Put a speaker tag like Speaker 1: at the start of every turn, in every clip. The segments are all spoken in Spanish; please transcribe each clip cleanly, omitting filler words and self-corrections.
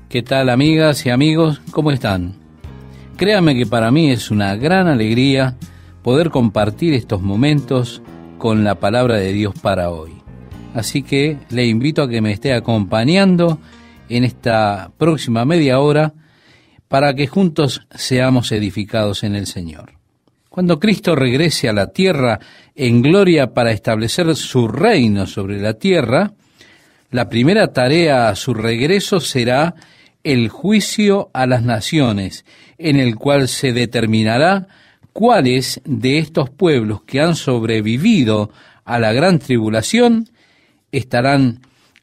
Speaker 1: ¿Qué tal, amigas y amigos? ¿Cómo están? Créanme que para mí es una gran alegría poder compartir estos momentos con la palabra de Dios para hoy. Así que le invito a que me esté acompañando en esta próxima media hora para que juntos seamos edificados en el Señor. Cuando Cristo regrese a la tierra en gloria para establecer su reino sobre la tierra, la primera tarea a su regreso será el juicio a las naciones, en el cual se determinará cuáles de estos pueblos que han sobrevivido a la gran tribulación estarán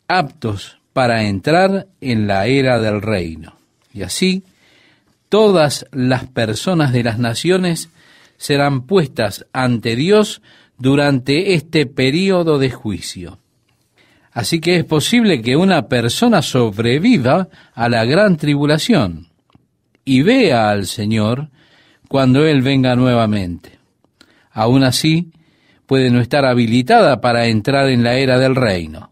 Speaker 1: aptos para entrar en la era del reino. Y así, todas las personas de las naciones serán puestas ante Dios durante este período de juicio. Así que es posible que una persona sobreviva a la gran tribulación y vea al Señor cuando Él venga nuevamente. Aún así, puede no estar habilitada para entrar en la era del reino.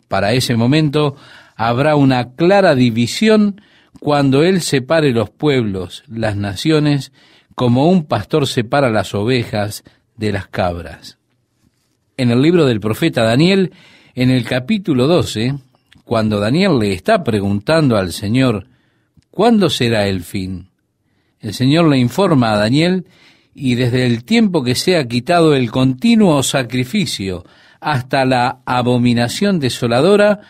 Speaker 1: Para ese momento habrá una clara división cuando Él separe los pueblos, las naciones, como un pastor separa las ovejas de las cabras. En el libro del profeta Daniel, en el capítulo 12, cuando Daniel le está preguntando al Señor, ¿cuándo será el fin? El Señor le informa a Daniel, y desde el tiempo que sea quitado el continuo sacrificio hasta la abominación desoladora,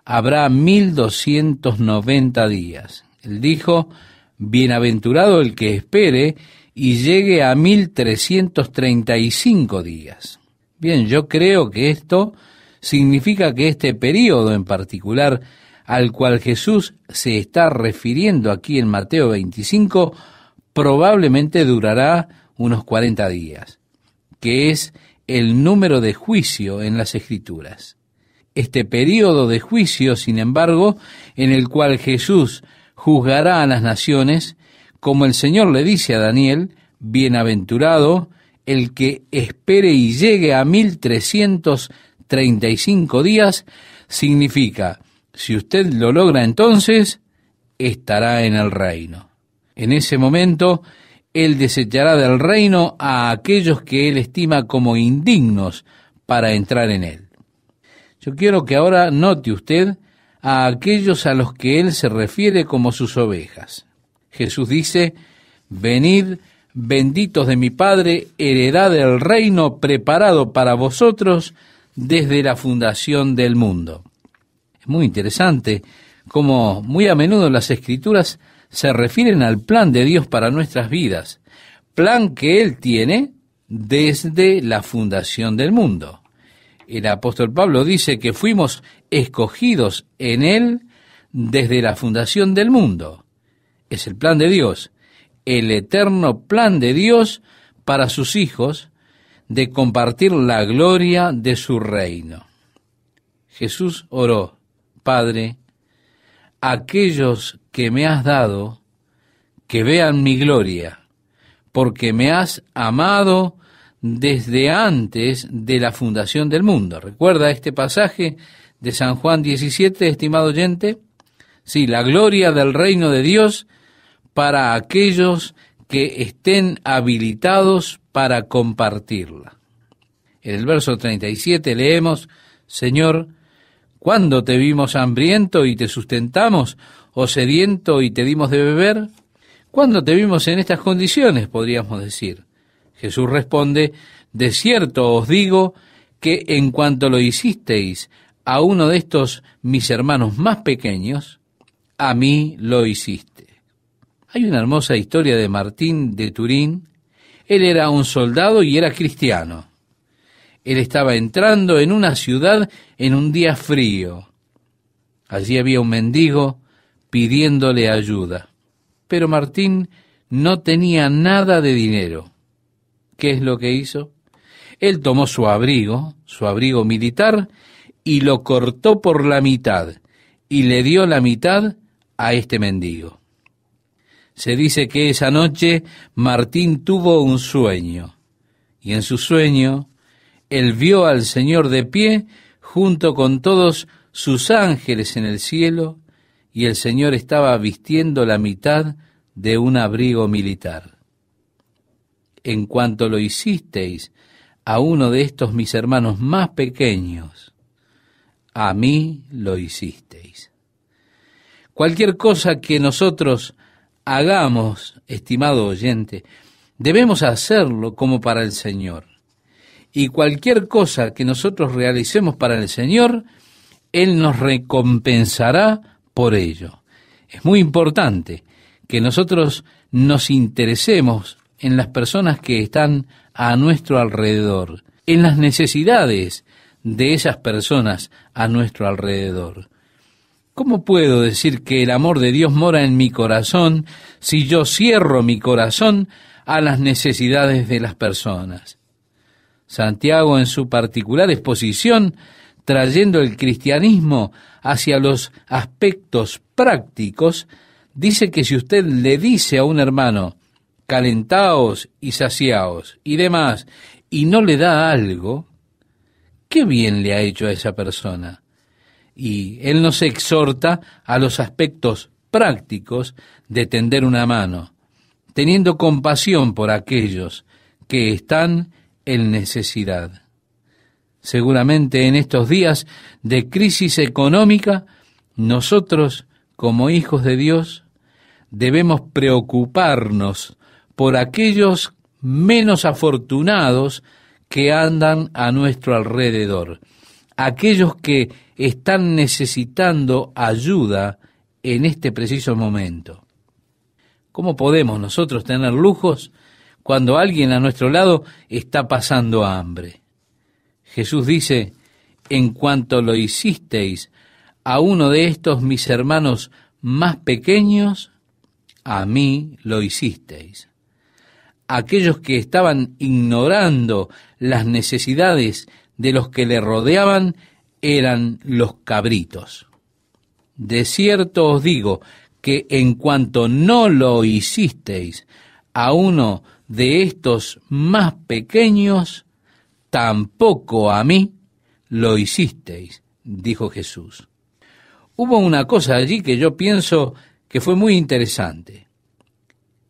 Speaker 1: habrá 1290 días. Él dijo, bienaventurado el que espere y llegue a 1335 días. Bien, yo creo que esto significa que este período en particular al cual Jesús se está refiriendo aquí en Mateo 25 probablemente durará unos 40 días, que es el número de juicio en las Escrituras. Este período de juicio, sin embargo, en el cual Jesús juzgará a las naciones, como el Señor le dice a Daniel, bienaventurado el que espere y llegue a 1335 días, significa, si usted lo logra entonces, estará en el reino. En ese momento, Él desechará del reino a aquellos que Él estima como indignos para entrar en Él. Yo quiero que ahora note usted a aquellos a los que Él se refiere como sus ovejas. Jesús dice, venid, benditos de mi Padre, heredad del reino preparado para vosotros desde la fundación del mundo. Es muy interesante cómo muy a menudo las Escrituras se refieren al plan de Dios para nuestras vidas, plan que Él tiene desde la fundación del mundo. El apóstol Pablo dice que fuimos escogidos en Él desde la fundación del mundo. Es el plan de Dios, el eterno plan de Dios para sus hijos, de compartir la gloria de su reino. Jesús oró, Padre, aquellos que me has dado, que vean mi gloria, porque me has amado desde antes de la fundación del mundo. ¿Recuerda este pasaje de San Juan 17, estimado oyente? Sí, la gloria del reino de Dios para aquellos que estén habilitados para compartirla. En el verso 37 leemos, Señor, ¿cuándo te vimos hambriento y te sustentamos, o sediento y te dimos de beber? ¿Cuándo te vimos en estas condiciones?, podríamos decir. Jesús responde, de cierto os digo que en cuanto lo hicisteis a uno de estos mis hermanos más pequeños, a mí lo hiciste. Hay una hermosa historia de Martín de Turín. Él era un soldado y era cristiano. Él estaba entrando en una ciudad en un día frío. Allí había un mendigo pidiéndole ayuda. Pero Martín no tenía nada de dinero. ¿Qué es lo que hizo? Él tomó su abrigo militar, y lo cortó por la mitad, y le dio la mitad a este mendigo. Se dice que esa noche Martín tuvo un sueño, y en su sueño él vio al Señor de pie junto con todos sus ángeles en el cielo, y el Señor estaba vistiendo la mitad de un abrigo militar. En cuanto lo hicisteis a uno de estos mis hermanos más pequeños, a mí lo hicisteis. Cualquier cosa que nosotros hagamos, estimado oyente, debemos hacerlo como para el Señor. Y cualquier cosa que nosotros realicemos para el Señor, Él nos recompensará por ello. Es muy importante que nosotros nos interesemos en las personas que están a nuestro alrededor, en las necesidades de esas personas a nuestro alrededor. ¿Cómo puedo decir que el amor de Dios mora en mi corazón si yo cierro mi corazón a las necesidades de las personas? Santiago, en su particular exposición, trayendo el cristianismo hacia los aspectos prácticos, dice que si usted le dice a un hermano, calentaos y saciaos y demás, y no le da algo, ¿qué bien le ha hecho a esa persona? Y él nos exhorta a los aspectos prácticos de tender una mano, teniendo compasión por aquellos que están en necesidad. Seguramente en estos días de crisis económica, nosotros, como hijos de Dios, debemos preocuparnos por aquellos menos afortunados que andan a nuestro alrededor, aquellos que están necesitando ayuda en este preciso momento. ¿Cómo podemos nosotros tener lujos cuando alguien a nuestro lado está pasando hambre? Jesús dice, en cuanto lo hicisteis a uno de estos mis hermanos más pequeños, a mí lo hicisteis. Aquellos que estaban ignorando las necesidades de los que le rodeaban eran los cabritos. De cierto os digo que en cuanto no lo hicisteis a uno de estos más pequeños, tampoco a mí lo hicisteis, dijo Jesús. Hubo una cosa allí que yo pienso que fue muy interesante.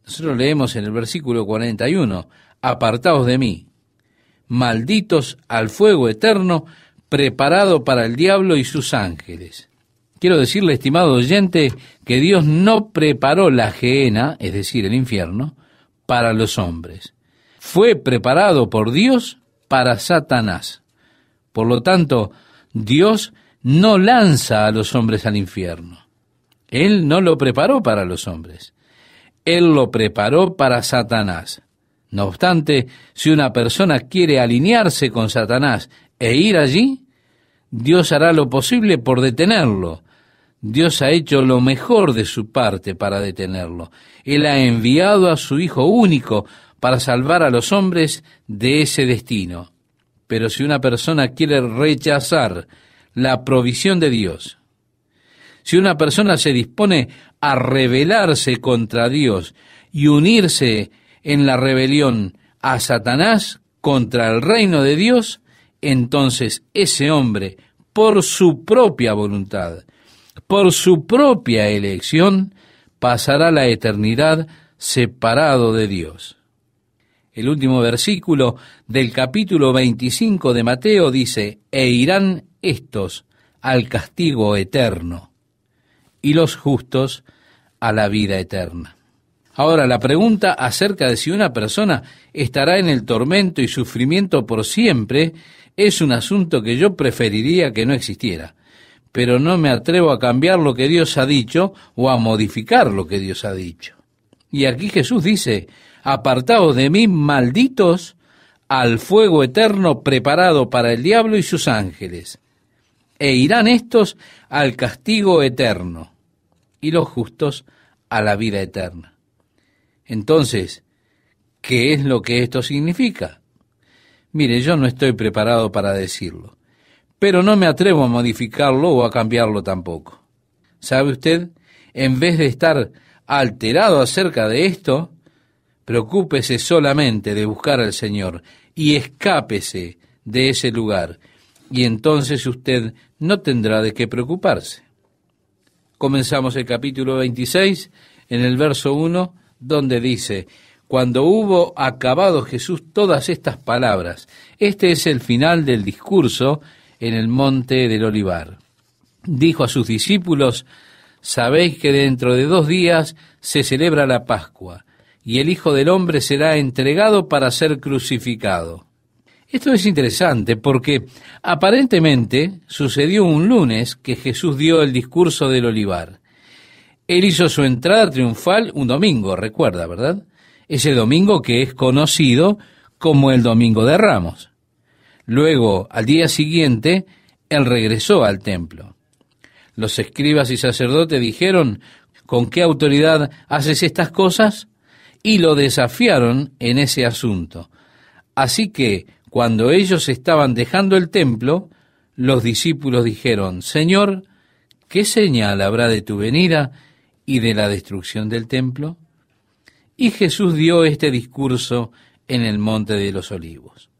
Speaker 1: Nosotros leemos en el versículo 41, apartaos de mí, malditos al fuego eterno, preparado para el diablo y sus ángeles. Quiero decirle, estimado oyente, que Dios no preparó la gehenna, es decir, el infierno, para los hombres. Fue preparado por Dios para Satanás. Por lo tanto, Dios no lanza a los hombres al infierno. Él no lo preparó para los hombres. Él lo preparó para Satanás. No obstante, si una persona quiere alinearse con Satanás e ir allí, Dios hará lo posible por detenerlo. Dios ha hecho lo mejor de su parte para detenerlo. Él ha enviado a su Hijo único para salvar a los hombres de ese destino. Pero si una persona quiere rechazar la provisión de Dios, si una persona se dispone a rebelarse contra Dios y unirse en la rebelión a Satanás contra el reino de Dios, entonces ese hombre, por su propia voluntad, por su propia elección, pasará la eternidad separado de Dios. El último versículo del capítulo 25 de Mateo dice, e irán estos al castigo eterno, y los justos a la vida eterna. Ahora, la pregunta acerca de si una persona estará en el tormento y sufrimiento por siempre es un asunto que yo preferiría que no existiera, pero no me atrevo a cambiar lo que Dios ha dicho o a modificar lo que Dios ha dicho. Y aquí Jesús dice, apartaos de mí, malditos, al fuego eterno preparado para el diablo y sus ángeles, e irán estos al castigo eterno, y los justos a la vida eterna. Entonces, ¿qué es lo que esto significa? Mire, yo no estoy preparado para decirlo, pero no me atrevo a modificarlo o a cambiarlo tampoco. ¿Sabe usted? En vez de estar alterado acerca de esto, preocúpese solamente de buscar al Señor y escápese de ese lugar, y entonces usted no tendrá de qué preocuparse. Comenzamos el capítulo 26 en el verso 1, donde dice: cuando hubo acabado Jesús todas estas palabras. Este es el final del discurso en el monte del Olivar. Dijo a sus discípulos: sabéis que dentro de 2 días se celebra la Pascua, y el Hijo del Hombre será entregado para ser crucificado. Esto es interesante porque aparentemente sucedió un lunes que Jesús dio el discurso del Olivar. Él hizo su entrada triunfal un domingo, recuerda, ¿verdad? Ese domingo que es conocido como el Domingo de Ramos. Luego, al día siguiente, él regresó al templo. Los escribas y sacerdotes dijeron: ¿con qué autoridad haces estas cosas? Y lo desafiaron en ese asunto. Así que, cuando ellos estaban dejando el templo, los discípulos dijeron: Señor, ¿qué señal habrá de tu venida y de la destrucción del templo? Y Jesús dio este discurso en el Monte de los Olivos.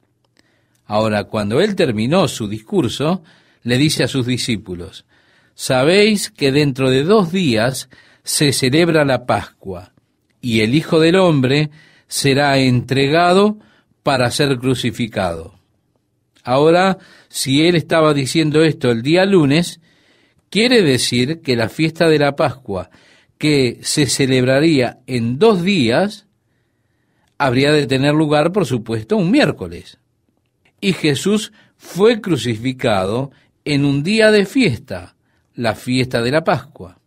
Speaker 1: Ahora, cuando él terminó su discurso, le dice a sus discípulos: sabéis que dentro de 2 días se celebra la Pascua, y el Hijo del Hombre será entregado para ser crucificado. Ahora, si él estaba diciendo esto el día lunes, quiere decir que la fiesta de la Pascua, que se celebraría en 2 días, habría de tener lugar, por supuesto, un miércoles. Y Jesús fue crucificado en un día de fiesta, la fiesta de la Pascua.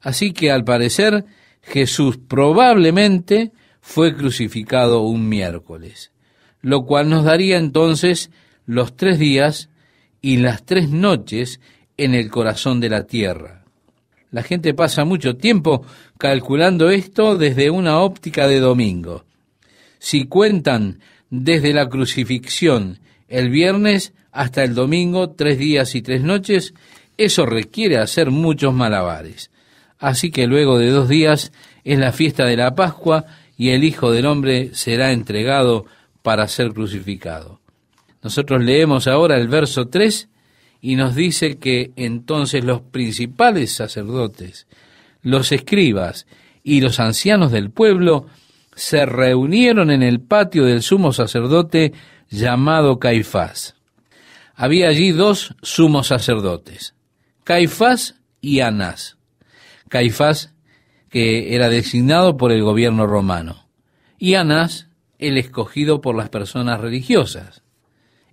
Speaker 1: Así que, al parecer, Jesús probablemente fue crucificado un miércoles, lo cual nos daría entonces los 3 días y las 3 noches en el corazón de la tierra. La gente pasa mucho tiempo calculando esto desde una óptica de domingo. Si cuentan desde la crucifixión el viernes hasta el domingo, 3 días y 3 noches, eso requiere hacer muchos malabares. Así que luego de 2 días es la fiesta de la Pascua y el Hijo del Hombre será entregado para ser crucificado. Nosotros leemos ahora el verso 3 y nos dice que entonces los principales sacerdotes, los escribas y los ancianos del pueblo se reunieron en el patio del sumo sacerdote llamado Caifás. Había allí 2 sumos sacerdotes, Caifás y Anás. Caifás, que era designado por el gobierno romano, y Anás, el escogido por las personas religiosas.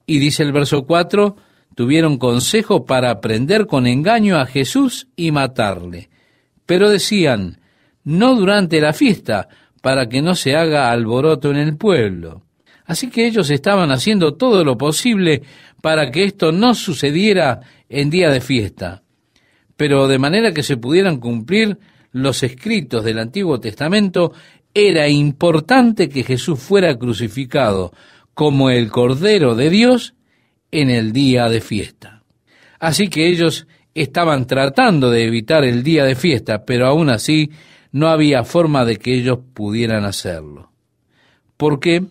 Speaker 1: Y dice el verso 4, tuvieron consejo para prender con engaño a Jesús y matarle. Pero decían: no durante la fiesta, para que no se haga alboroto en el pueblo. Así que ellos estaban haciendo todo lo posible para que esto no sucediera en día de fiesta. Pero de manera que se pudieran cumplir los escritos del Antiguo Testamento, era importante que Jesús fuera crucificado como el Cordero de Dios en el día de fiesta. Así que ellos estaban tratando de evitar el día de fiesta, pero aún así no había forma de que ellos pudieran hacerlo. ¿Por qué?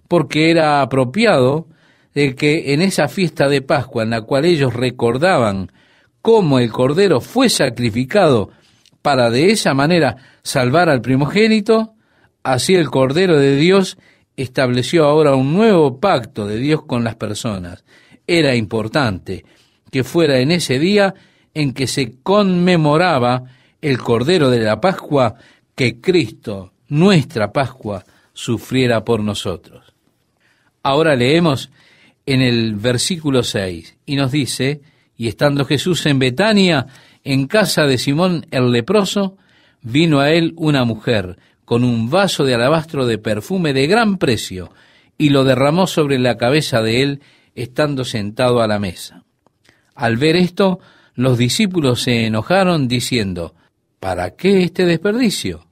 Speaker 1: Porque era apropiado de que en esa fiesta de Pascua, en la cual ellos recordaban cómo el Cordero fue sacrificado para de esa manera salvar al primogénito, así el Cordero de Dios estableció ahora un nuevo pacto de Dios con las personas. Era importante que fuera en ese día en que se conmemoraba el Cordero de la Pascua, que Cristo, nuestra Pascua, sufriera por nosotros. Ahora leemos en el versículo 6, y nos dice: y estando Jesús en Betania, en casa de Simón el leproso, vino a él una mujer con un vaso de alabastro de perfume de gran precio, y lo derramó sobre la cabeza de él, estando sentado a la mesa. Al ver esto, los discípulos se enojaron, diciendo: ¿para qué este desperdicio?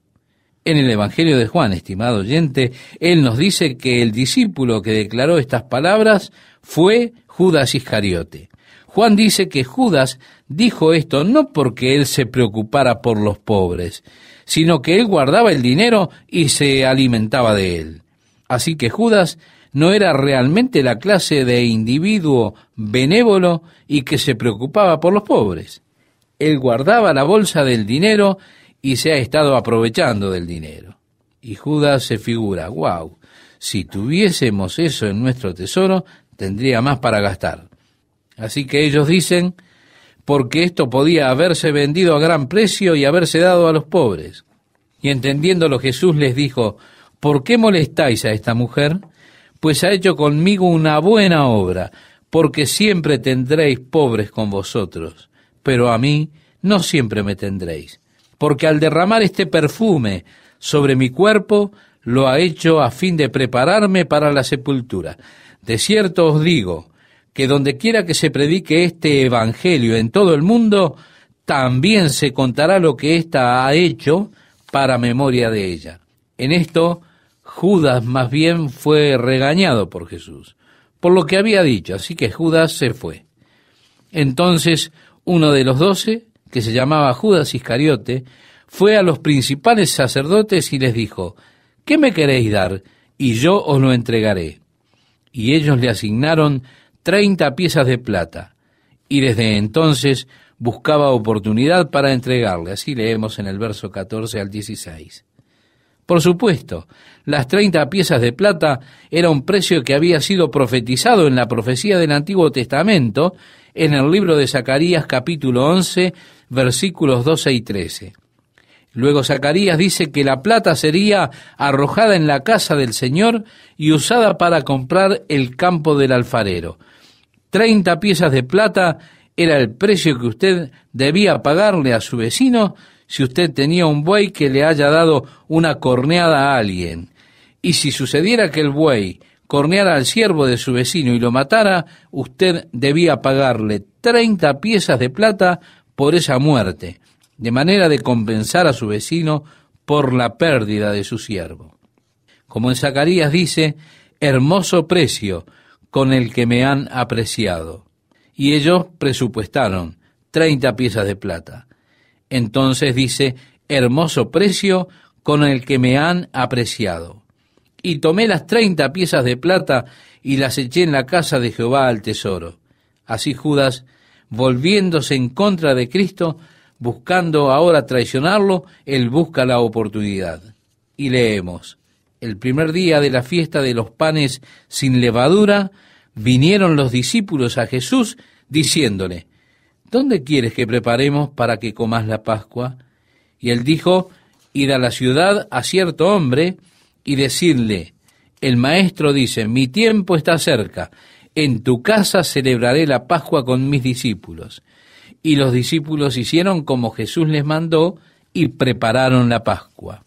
Speaker 1: En el Evangelio de Juan, estimado oyente, él nos dice que el discípulo que declaró estas palabras fue Judas Iscariote. Juan dice que Judas dijo esto no porque él se preocupara por los pobres, sino que él guardaba el dinero y se alimentaba de él. Así que Judas no era realmente la clase de individuo benévolo y que se preocupaba por los pobres. él guardaba la bolsa del dinero y se ha estado aprovechando del dinero. Y Judas se figura, wow, si tuviésemos eso en nuestro tesoro, tendría más para gastar. Así que ellos dicen, porque esto podía haberse vendido a gran precio y haberse dado a los pobres. Y entendiéndolo, Jesús les dijo, ¿por qué molestáis a esta mujer? Pues ha hecho conmigo una buena obra, porque siempre tendréis pobres con vosotros, pero a mí no siempre me tendréis. Porque al derramar este perfume sobre mi cuerpo, lo ha hecho a fin de prepararme para la sepultura. De cierto os digo, que donde quiera que se predique este evangelio en todo el mundo, también se contará lo que ésta ha hecho para memoria de ella. En esto, Judas más bien fue regañado por Jesús, por lo que había dicho, así que Judas se fue. Entonces, uno de los 12, que se llamaba Judas Iscariote, fue a los principales sacerdotes y les dijo, ¿qué me queréis dar? Y yo os lo entregaré. Y ellos le asignaron 30 piezas de plata, y desde entonces buscaba oportunidad para entregarle. Así leemos en el verso 14 al 16. Por supuesto, las 30 piezas de plata era un precio que había sido profetizado en la profecía del Antiguo Testamento, en el libro de Zacarías capítulo 11, versículos 12 y 13. Luego Zacarías dice que la plata sería arrojada en la casa del Señor y usada para comprar el campo del alfarero. 30 piezas de plata era el precio que usted debía pagarle a su vecino si usted tenía un buey que le haya dado una corneada a alguien. Y si sucediera que el buey corneara al siervo de su vecino y lo matara, usted debía pagarle 30 piezas de plata por esa muerte, de manera de compensar a su vecino por la pérdida de su siervo. Como en Zacarías dice, hermoso precio con el que me han apreciado. Y ellos presupuestaron 30 piezas de plata. Entonces dice, hermoso precio con el que me han apreciado. Y tomé las 30 piezas de plata y las eché en la casa de Jehová al tesoro. Así Judas, volviéndose en contra de Cristo, buscando ahora traicionarlo, él busca la oportunidad. Y leemos, el primer día de la fiesta de los panes sin levadura, vinieron los discípulos a Jesús diciéndole, ¿dónde quieres que preparemos para que comas la Pascua? Y él dijo, id a la ciudad a cierto hombre y decirle, el maestro dice, mi tiempo está cerca, en tu casa celebraré la Pascua con mis discípulos. Y los discípulos hicieron como Jesús les mandó y prepararon la Pascua.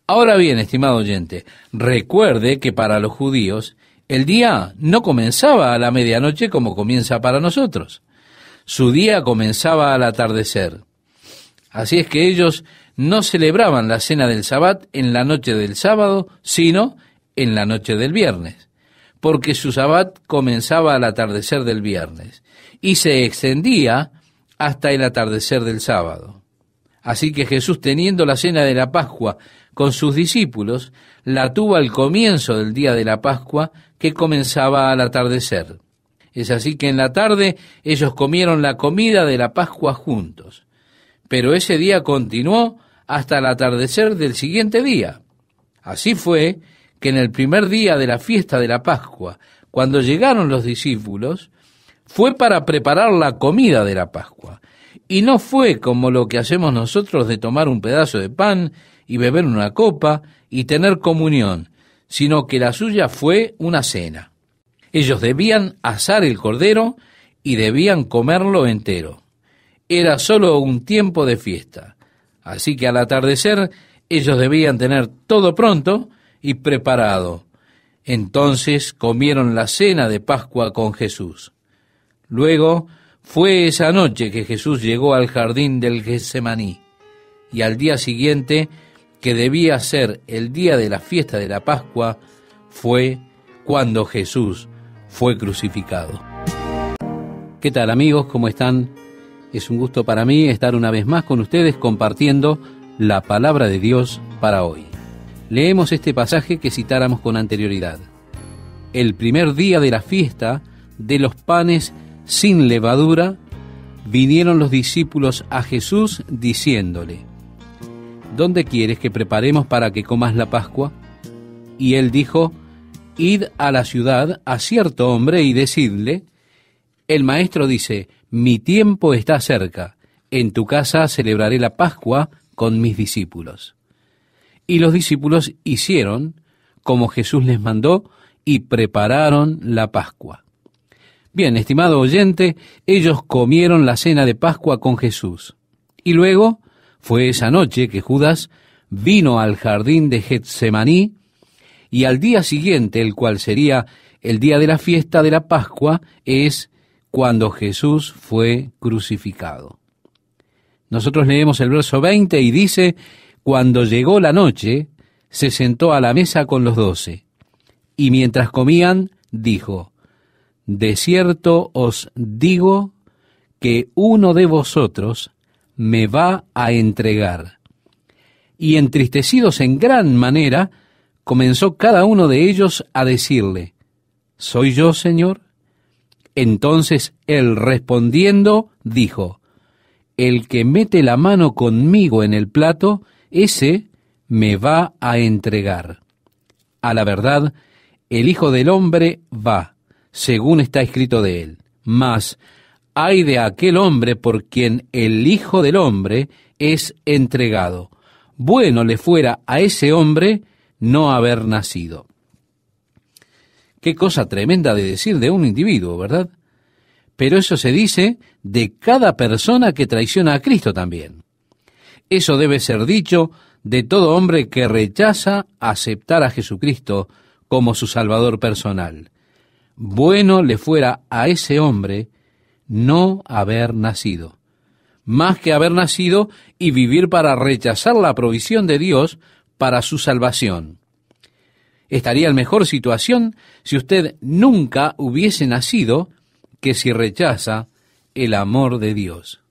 Speaker 1: Ahora bien, estimado oyente, recuerde que para los judíos el día no comenzaba a la medianoche como comienza para nosotros. Su día comenzaba al atardecer. Así es que ellos no celebraban la cena del Sabbat en la noche del sábado, sino en la noche del viernes, porque su Sabbat comenzaba al atardecer del viernes y se extendía hasta el atardecer del sábado. Así que Jesús, teniendo la cena de la Pascua con sus discípulos, la tuvo al comienzo del día de la Pascua, que comenzaba al atardecer. Es así que en la tarde ellos comieron la comida de la Pascua juntos. Pero ese día continuó hasta el atardecer del siguiente día. Así fue que en el primer día de la fiesta de la Pascua, cuando llegaron los discípulos, fue para preparar la comida de la Pascua. Y no fue como lo que hacemos nosotros de tomar un pedazo de pan y beber una copa y tener comunión, sino que la suya fue una cena. Ellos debían asar el cordero y debían comerlo entero. Era solo un tiempo de fiesta. Así que al atardecer ellos debían tener todo pronto y preparado. Entonces comieron la cena de Pascua con Jesús. Luego fue esa noche que Jesús llegó al jardín del Getsemaní, y al día siguiente, que debía ser el día de la fiesta de la Pascua, fue cuando Jesús fue crucificado. ¿Qué tal, amigos? ¿Cómo están? Es un gusto para mí estar una vez más con ustedes compartiendo la palabra de Dios para hoy. Leemos este pasaje que citáramos con anterioridad. El primer día de la fiesta de los panes sin levadura, vinieron los discípulos a Jesús diciéndole: ¿Dónde quieres que preparemos para que comas la Pascua? Y él dijo: Id a la ciudad a cierto hombre y decidle: el maestro dice, mi tiempo está cerca, en tu casa celebraré la Pascua con mis discípulos. Y los discípulos hicieron como Jesús les mandó y prepararon la Pascua. Bien, estimado oyente, ellos comieron la cena de Pascua con Jesús. Y luego fue esa noche que Judas vino al jardín de Getsemaní, y al día siguiente, el cual sería el día de la fiesta de la Pascua, es cuando Jesús fue crucificado. Nosotros leemos el verso 20 y dice: cuando llegó la noche, se sentó a la mesa con los 12, y mientras comían, dijo: de cierto os digo que uno de vosotros me va a entregar. Y entristecidos en gran manera, comenzó cada uno de ellos a decirle: ¿soy yo, Señor? Entonces él respondiendo dijo: el que mete la mano conmigo en el plato, ese me va a entregar. A la verdad, el Hijo del Hombre va, según está escrito de él. Mas ay de aquel hombre por quien el Hijo del Hombre es entregado. Bueno le fuera a ese hombre no haber nacido. Qué cosa tremenda de decir de un individuo, ¿verdad? Pero eso se dice de cada persona que traiciona a Cristo también. Eso debe ser dicho de todo hombre que rechaza aceptar a Jesucristo como su Salvador personal. Bueno le fuera a ese hombre no haber nacido, más que haber nacido y vivir para rechazar la provisión de Dios para su salvación. Estaría en mejor situación si usted nunca hubiese nacido que si rechaza el amor de Dios.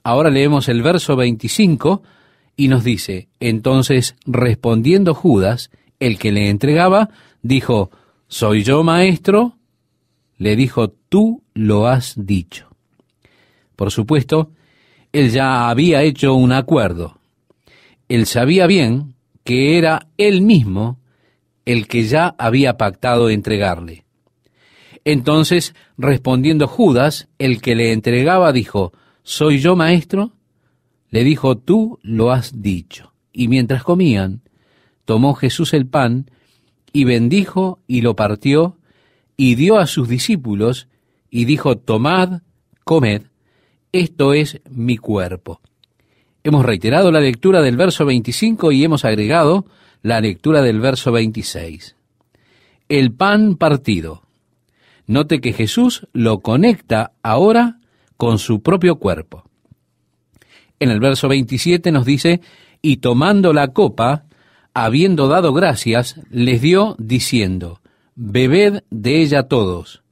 Speaker 1: Ahora leemos el verso 25 y nos dice: entonces respondiendo Judas, el que le entregaba, dijo: ¿soy yo, maestro? Le dijo: tú lo has dicho. Por supuesto, él ya había hecho un acuerdo. Él sabía bien que era él mismo el que ya había pactado entregarle. Entonces, respondiendo Judas, el que le entregaba, dijo: ¿soy yo, maestro? Le dijo: tú lo has dicho. Y mientras comían, tomó Jesús el pan, y bendijo, y lo partió, y dio a sus discípulos, y dijo: tomad, comed, esto es mi cuerpo. Hemos reiterado la lectura del verso 25 y hemos agregado la lectura del verso 26. El pan partido. Note que Jesús lo conecta ahora con su propio cuerpo. En el verso 27 nos dice: y tomando la copa, habiendo dado gracias, les dio, diciendo: bebed de ella todos,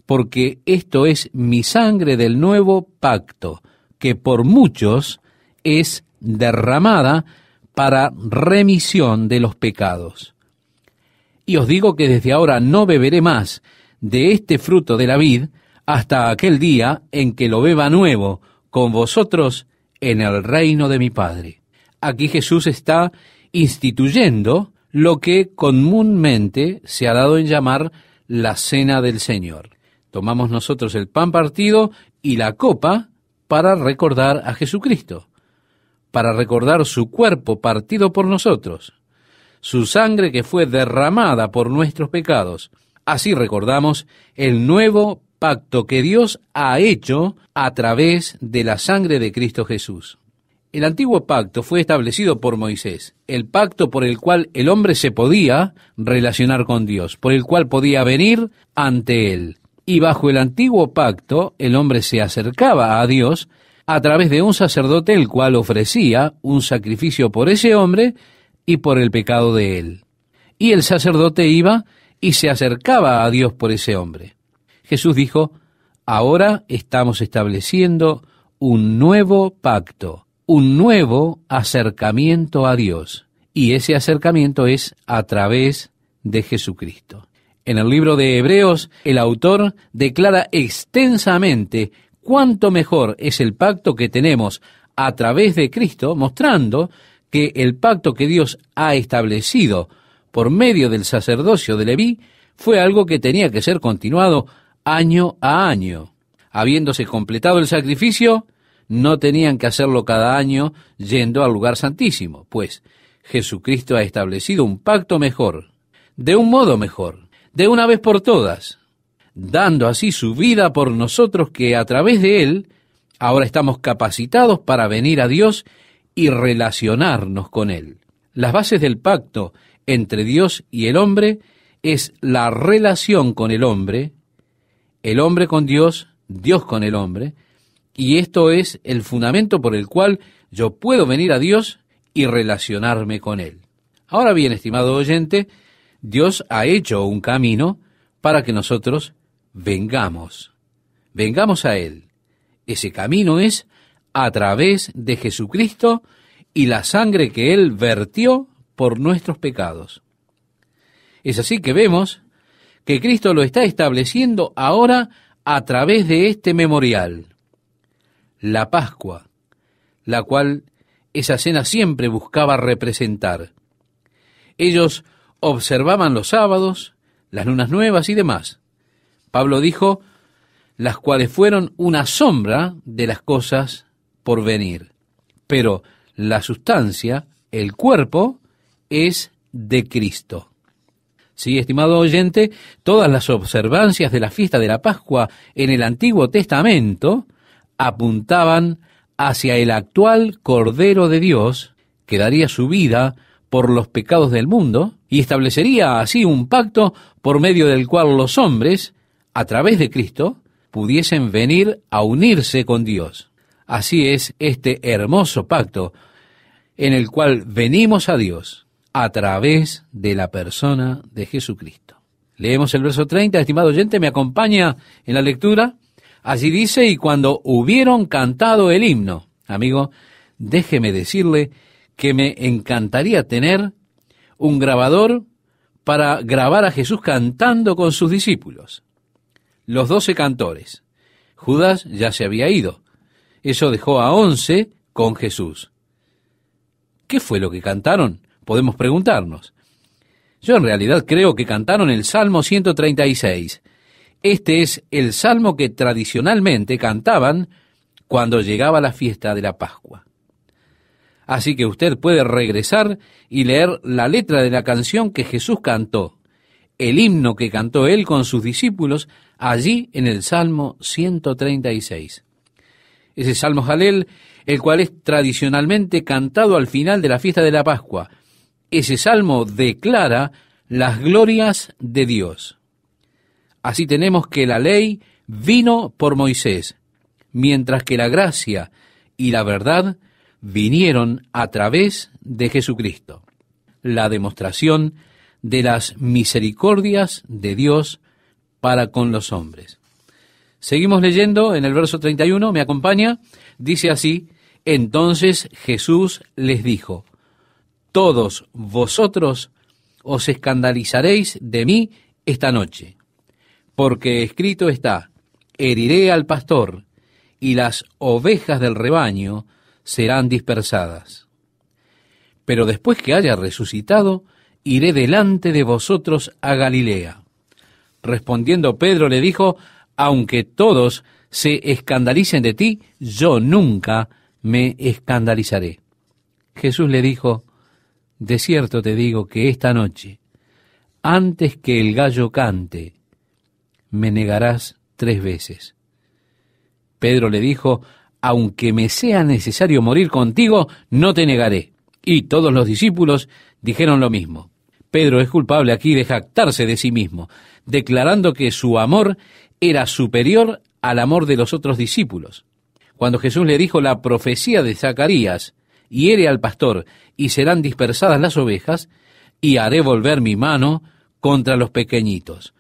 Speaker 1: porque esto es mi sangre del nuevo pacto, que por muchos es derramada para remisión de los pecados. Y os digo que desde ahora no beberé más de este fruto de la vid hasta aquel día en que lo beba nuevo con vosotros en el reino de mi Padre. Aquí Jesús está instituyendo lo que comúnmente se ha dado en llamar la cena del Señor. Tomamos nosotros el pan partido y la copa para recordar a Jesucristo, para recordar su cuerpo partido por nosotros, su sangre que fue derramada por nuestros pecados. Así recordamos el nuevo pacto que Dios ha hecho a través de la sangre de Cristo Jesús. El antiguo pacto fue establecido por Moisés, el pacto por el cual el hombre se podía relacionar con Dios, por el cual podía venir ante Él. Y bajo el antiguo pacto, el hombre se acercaba a Dios a través de un sacerdote, el cual ofrecía un sacrificio por ese hombre y por el pecado de él. Y el sacerdote iba y se acercaba a Dios por ese hombre. Jesús dijo: ahora estamos estableciendo un nuevo pacto, un nuevo acercamiento a Dios. Y ese acercamiento es a través de Jesucristo. En el libro de Hebreos, el autor declara extensamente cuánto mejor es el pacto que tenemos a través de Cristo, mostrando que el pacto que Dios ha establecido por medio del sacerdocio de Leví fue algo que tenía que ser continuado año a año. Habiéndose completado el sacrificio, no tenían que hacerlo cada año yendo al lugar santísimo, pues Jesucristo ha establecido un pacto mejor, de un modo mejor, de una vez por todas, dando así su vida por nosotros, que a través de Él ahora estamos capacitados para venir a Dios y relacionarnos con Él. Las bases del pacto entre Dios y el hombre es la relación con el hombre con Dios, Dios con el hombre, y esto es el fundamento por el cual yo puedo venir a Dios y relacionarme con Él. Ahora bien, estimado oyente, Dios ha hecho un camino para que nosotros vengamos a Él. Ese camino es a través de Jesucristo y la sangre que Él vertió por nuestros pecados. Es así que vemos que Cristo lo está estableciendo ahora a través de este memorial, la Pascua, la cual esa cena siempre buscaba representar. Ellos observaban los sábados, las lunas nuevas y demás. Pablo dijo, las cuales fueron una sombra de las cosas por venir. Pero la sustancia, el cuerpo, es de Cristo. Sí, estimado oyente, todas las observancias de la fiesta de la Pascua en el Antiguo Testamento apuntaban hacia el actual Cordero de Dios, que daría su vida por los pecados del mundo y establecería así un pacto por medio del cual los hombres, a través de Cristo, pudiesen venir a unirse con Dios. Así es este hermoso pacto en el cual venimos a Dios a través de la persona de Jesucristo. Leemos el verso 30, estimado oyente, ¿me acompaña en la lectura? Allí dice, y cuando hubieron cantado el himno, amigo, déjeme decirle que me encantaría tener un grabador para grabar a Jesús cantando con sus discípulos. Los 12 cantores. Judas ya se había ido. Eso dejó a 11 con Jesús. ¿Qué fue lo que cantaron? Podemos preguntarnos. Yo en realidad creo que cantaron el Salmo 136. Este es el salmo que tradicionalmente cantaban cuando llegaba la fiesta de la Pascua. Así que usted puede regresar y leer la letra de la canción que Jesús cantó, el himno que cantó Él con sus discípulos allí en el Salmo 136. Ese Salmo Jalel, el cual es tradicionalmente cantado al final de la fiesta de la Pascua. Ese salmo declara las glorias de Dios. Así tenemos que la ley vino por Moisés, mientras que la gracia y la verdad vinieron a través de Jesucristo. La demostración de las misericordias de Dios para con los hombres. Seguimos leyendo en el verso 31, ¿me acompaña? Dice así, entonces Jesús les dijo, todos vosotros os escandalizaréis de mí esta noche, porque escrito está, heriré al pastor, y las ovejas del rebaño serán dispersadas. Pero después que haya resucitado, iré delante de vosotros a Galilea. Respondiendo Pedro le dijo, aunque todos se escandalicen de ti, yo nunca me escandalizaré. Jesús le dijo, de cierto te digo que esta noche, antes que el gallo cante, me negarás 3 veces. Pedro le dijo, aunque me sea necesario morir contigo, no te negaré. Y todos los discípulos dijeron lo mismo. Pedro es culpable aquí de jactarse de sí mismo, declarando que su amor era superior al amor de los otros discípulos. Cuando Jesús le dijo la profecía de Zacarías, hiere al pastor y serán dispersadas las ovejas, y haré volver mi mano contra los pequeñitos.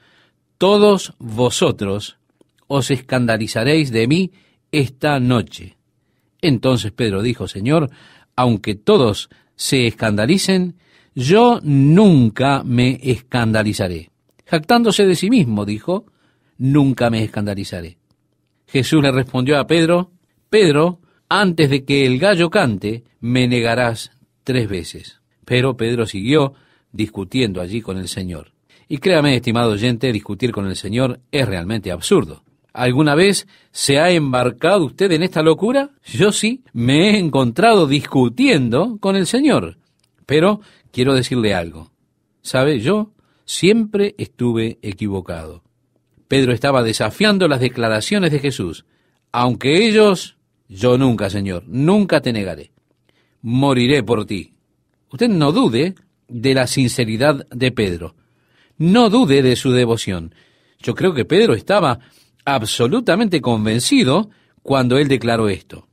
Speaker 1: Todos vosotros os escandalizaréis de mí esta noche. Entonces Pedro dijo, Señor, aunque todos se escandalicen, yo nunca me escandalizaré. Jactándose de sí mismo, dijo, nunca me escandalizaré. Jesús le respondió a Pedro: Pedro, antes de que el gallo cante, me negarás 3 veces. Pero Pedro siguió discutiendo allí con el Señor. Y créame, estimado oyente, discutir con el Señor es realmente absurdo. ¿Alguna vez se ha embarcado usted en esta locura? Yo sí, me he encontrado discutiendo con el Señor. Pero quiero decirle algo. ¿Sabe? Yo siempre estuve equivocado. Pedro estaba desafiando las declaraciones de Jesús. Aunque ellos, yo nunca, Señor, nunca te negaré. Moriré por ti. Usted no dude de la sinceridad de Pedro. No dude de su devoción. Yo creo que Pedro estaba absolutamente convencido cuando él declaró esto.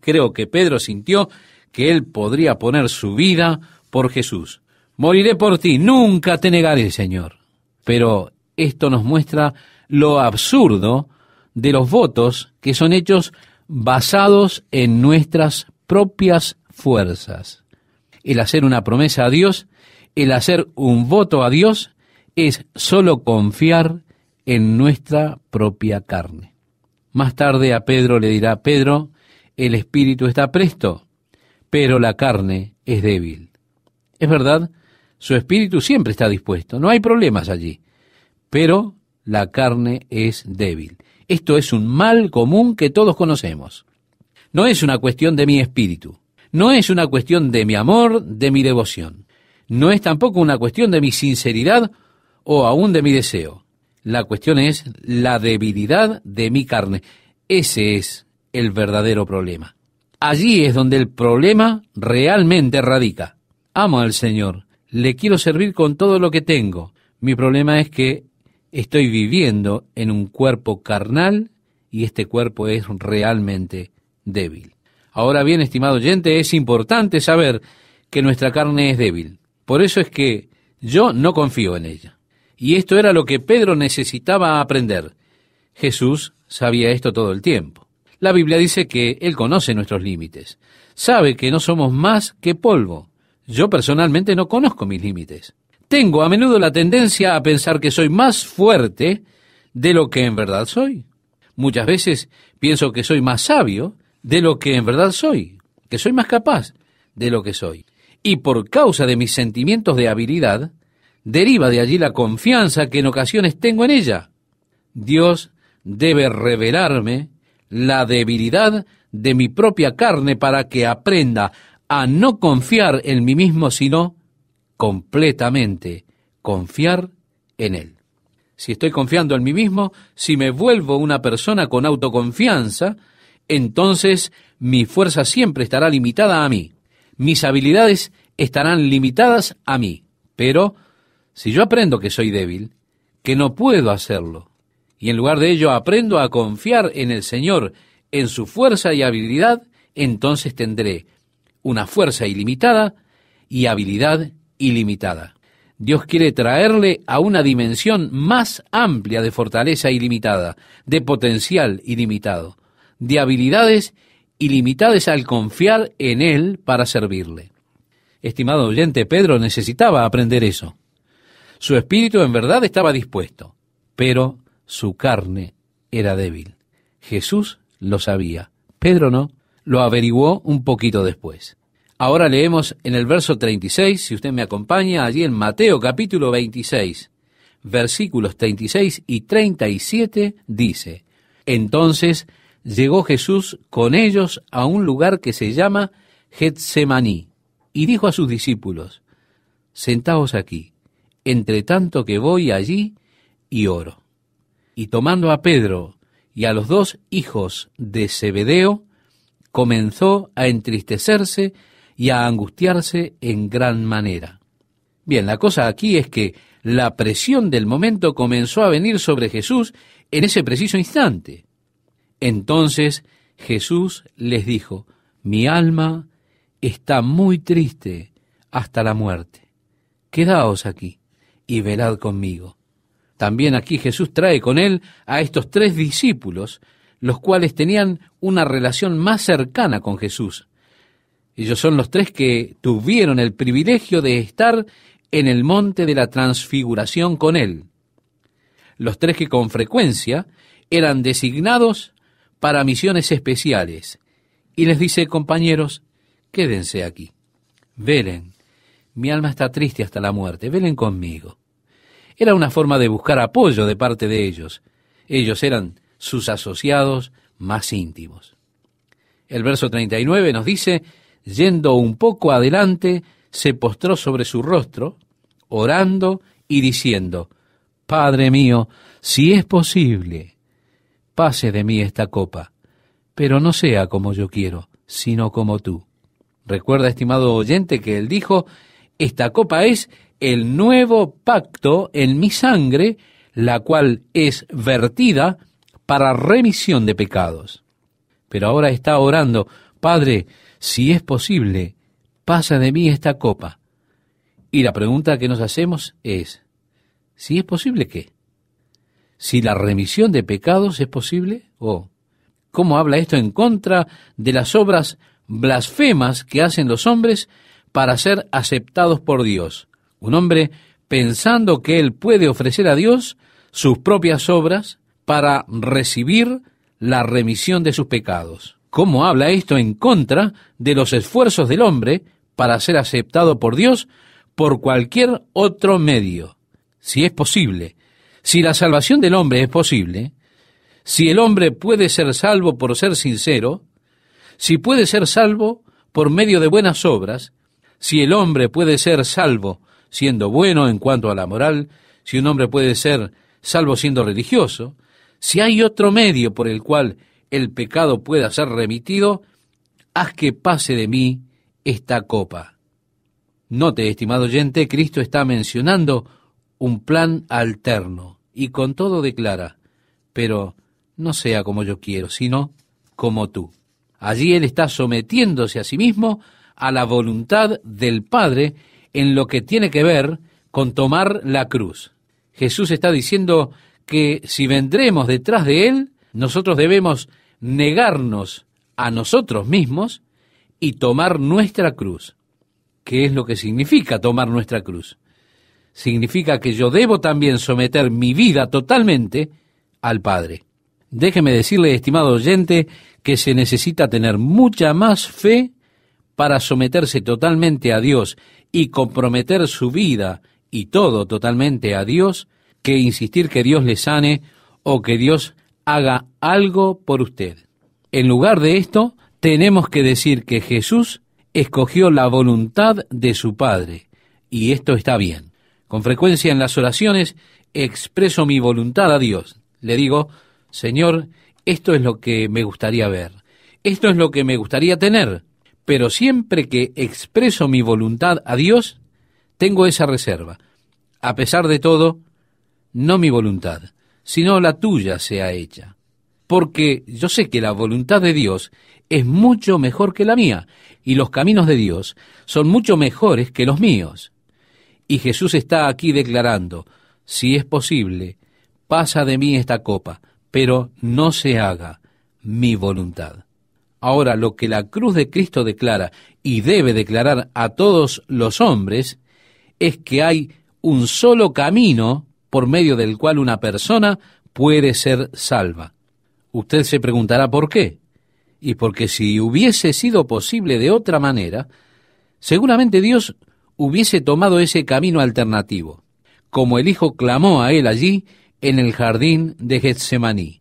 Speaker 1: Creo que Pedro sintió que él podría poner su vida por Jesús. Moriré por ti, nunca te negaré, Señor. Pero esto nos muestra lo absurdo de los votos que son hechos basados en nuestras propias fuerzas. El hacer una promesa a Dios, el hacer un voto a Dios, es solo confiar en nuestra propia carne. Más tarde a Pedro le dirá: Pedro, el espíritu está presto, pero la carne es débil. Es verdad, su espíritu siempre está dispuesto, no hay problemas allí, pero la carne es débil. Esto es un mal común que todos conocemos. No es una cuestión de mi espíritu, no es una cuestión de mi amor, de mi devoción, no es tampoco una cuestión de mi sinceridad o aún de mi deseo. La cuestión es la debilidad de mi carne. Ese es el verdadero problema. Allí es donde el problema realmente radica. Amo al Señor, le quiero servir con todo lo que tengo. Mi problema es que estoy viviendo en un cuerpo carnal y este cuerpo es realmente débil. Ahora bien, estimado oyente, es importante saber que nuestra carne es débil. Por eso es que yo no confío en ella. Y esto era lo que Pedro necesitaba aprender. Jesús sabía esto todo el tiempo. La Biblia dice que Él conoce nuestros límites. Sabe que no somos más que polvo. Yo personalmente no conozco mis límites. Tengo a menudo la tendencia a pensar que soy más fuerte de lo que en verdad soy. Muchas veces pienso que soy más sabio de lo que en verdad soy, que soy más capaz de lo que soy. Y por causa de mis sentimientos de habilidad, deriva de allí la confianza que en ocasiones tengo en ella. Dios debe revelarme la debilidad de mi propia carne para que aprenda a no confiar en mí mismo, sino completamente confiar en Él. Si estoy confiando en mí mismo, si me vuelvo una persona con autoconfianza, entonces mi fuerza siempre estará limitada a mí. Mis habilidades estarán limitadas a mí. Pero si yo aprendo que soy débil, que no puedo hacerlo, y en lugar de ello aprendo a confiar en el Señor, en su fuerza y habilidad, entonces tendré una fuerza ilimitada y habilidad ilimitada. Dios quiere traerle a una dimensión más amplia de fortaleza ilimitada, de potencial ilimitado, de habilidades ilimitadas al confiar en Él para servirle. Estimado oyente, Pedro necesitaba aprender eso. Su espíritu en verdad estaba dispuesto, pero su carne era débil. Jesús lo sabía, Pedro no, lo averiguó un poquito después. Ahora leemos en el verso 36, si usted me acompaña, allí en Mateo capítulo 26, versículos 36 y 37, dice: Entonces llegó Jesús con ellos a un lugar que se llama Getsemaní, y dijo a sus discípulos: Sentaos aquí, entre tanto que voy allí y oro. Y tomando a Pedro y a los 2 hijos de Zebedeo, comenzó a entristecerse y a angustiarse en gran manera. Bien, la cosa aquí es que la presión del momento comenzó a venir sobre Jesús en ese preciso instante. Entonces Jesús les dijo: Mi alma está muy triste hasta la muerte. Quedaos aquí y velad conmigo. También aquí Jesús trae con él a estos 3 discípulos, los cuales tenían una relación más cercana con Jesús. Ellos son los 3 que tuvieron el privilegio de estar en el monte de la transfiguración con él. Los 3 que con frecuencia eran designados para misiones especiales. Y les dice: compañeros, quédense aquí, velen, mi alma está triste hasta la muerte, velen conmigo. Era una forma de buscar apoyo de parte de ellos. Ellos eran sus asociados más íntimos. El verso 39 nos dice: yendo un poco adelante, se postró sobre su rostro, orando y diciendo: Padre mío, si es posible, pase de mí esta copa, pero no sea como yo quiero, sino como tú. Recuerda, estimado oyente, que él dijo: esta copa es el nuevo pacto en mi sangre, la cual es vertida para remisión de pecados. Pero ahora está orando: Padre, si es posible, pasa de mí esta copa. Y la pregunta que nos hacemos es: ¿si es posible qué? ¿Si la remisión de pecados es posible? ¿O cómo habla esto en contra de las obras blasfemas que hacen los hombres para ser aceptados por Dios? Un hombre pensando que él puede ofrecer a Dios sus propias obras para recibir la remisión de sus pecados. ¿Cómo habla esto en contra de los esfuerzos del hombre para ser aceptado por Dios por cualquier otro medio? Si es posible, si la salvación del hombre es posible, si el hombre puede ser salvo por ser sincero, si puede ser salvo por medio de buenas obras, si el hombre puede ser salvo siendo bueno en cuanto a la moral, si un hombre puede ser salvo siendo religioso, si hay otro medio por el cual el pecado pueda ser remitido, haz que pase de mí esta copa. Note, estimado oyente, Cristo está mencionando un plan alterno y con todo declara: pero no sea como yo quiero, sino como tú. Allí él está sometiéndose a sí mismo a la voluntad del Padre en lo que tiene que ver con tomar la cruz. Jesús está diciendo que si vendremos detrás de él, nosotros debemos negarnos a nosotros mismos y tomar nuestra cruz. ¿Qué es lo que significa tomar nuestra cruz? Significa que yo debo también someter mi vida totalmente al Padre. Déjeme decirle, estimado oyente, que se necesita tener mucha más fe para someterse totalmente a Dios y comprometer su vida y todo totalmente a Dios, que insistir que Dios le sane o que Dios haga algo por usted. En lugar de esto, tenemos que decir que Jesús escogió la voluntad de su Padre, y esto está bien. Con frecuencia en las oraciones expreso mi voluntad a Dios. Le digo: Señor, esto es lo que me gustaría ver, esto es lo que me gustaría tener, pero siempre que expreso mi voluntad a Dios, tengo esa reserva. A pesar de todo, no mi voluntad, sino la tuya sea hecha. Porque yo sé que la voluntad de Dios es mucho mejor que la mía, y los caminos de Dios son mucho mejores que los míos. Y Jesús está aquí declarando: si es posible, pasa de mí esta copa, pero no se haga mi voluntad. Ahora, lo que la cruz de Cristo declara y debe declarar a todos los hombres es que hay un solo camino por medio del cual una persona puede ser salva. Usted se preguntará por qué. Y porque si hubiese sido posible de otra manera, seguramente Dios hubiese tomado ese camino alternativo, como el Hijo clamó a él allí en el jardín de Getsemaní.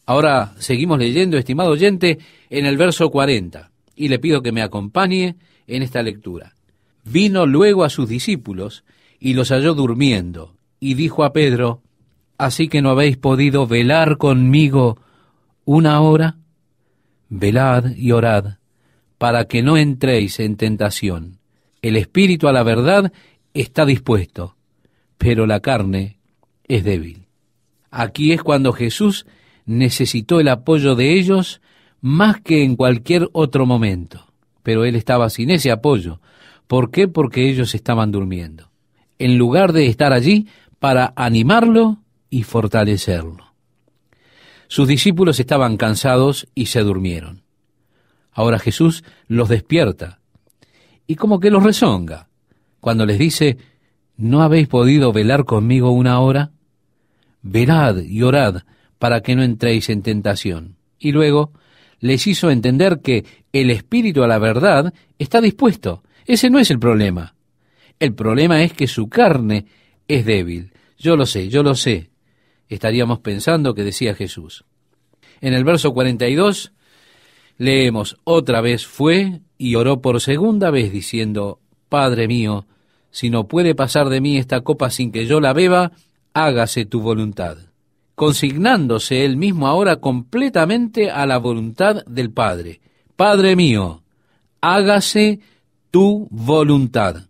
Speaker 1: Ahora seguimos leyendo, estimado oyente, en el verso 40, y le pido que me acompañe en esta lectura. Vino luego a sus discípulos y los halló durmiendo, y dijo a Pedro: ¿así que no habéis podido velar conmigo una hora? Velad y orad, para que no entréis en tentación. El espíritu a la verdad está dispuesto, pero la carne es débil. Aquí es cuando Jesús necesitó el apoyo de ellos más que en cualquier otro momento. Pero él estaba sin ese apoyo. ¿Por qué? Porque ellos estaban durmiendo, en lugar de estar allí para animarlo y fortalecerlo. Sus discípulos estaban cansados y se durmieron. Ahora Jesús los despierta y como que los rezonga cuando les dice: ¿no habéis podido velar conmigo una hora? Velad y orad para que no entréis en tentación. Y luego les hizo entender que el espíritu a la verdad está dispuesto. Ese no es el problema. El problema es que su carne es débil. Yo lo sé. Estaríamos pensando que decía Jesús. En el verso 42 leemos, otra vez fue y oró por segunda vez diciendo, Padre mío, si no puede pasar de mí esta copa sin que yo la beba, hágase tu voluntad. Consignándose él mismo ahora completamente a la voluntad del Padre. Padre mío, hágase tu voluntad.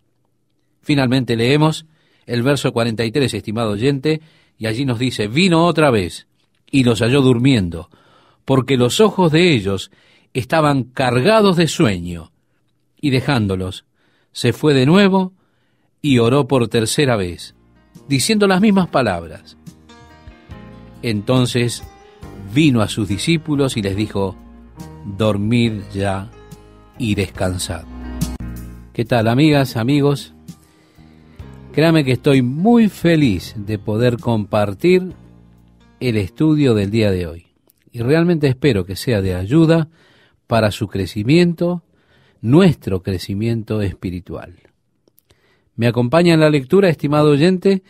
Speaker 1: Finalmente leemos el verso 43, estimado oyente, y allí nos dice, vino otra vez y los halló durmiendo, porque los ojos de ellos estaban cargados de sueño, y dejándolos, se fue de nuevo y oró por tercera vez, diciendo las mismas palabras. Entonces vino a sus discípulos y les dijo, dormid ya y descansad. ¿Qué tal, amigas, amigos? Créame que estoy muy feliz de poder compartir el estudio del día de hoy. Y realmente espero que sea de ayuda para su crecimiento, nuestro crecimiento espiritual. ¿Me acompaña en la lectura, estimado oyente?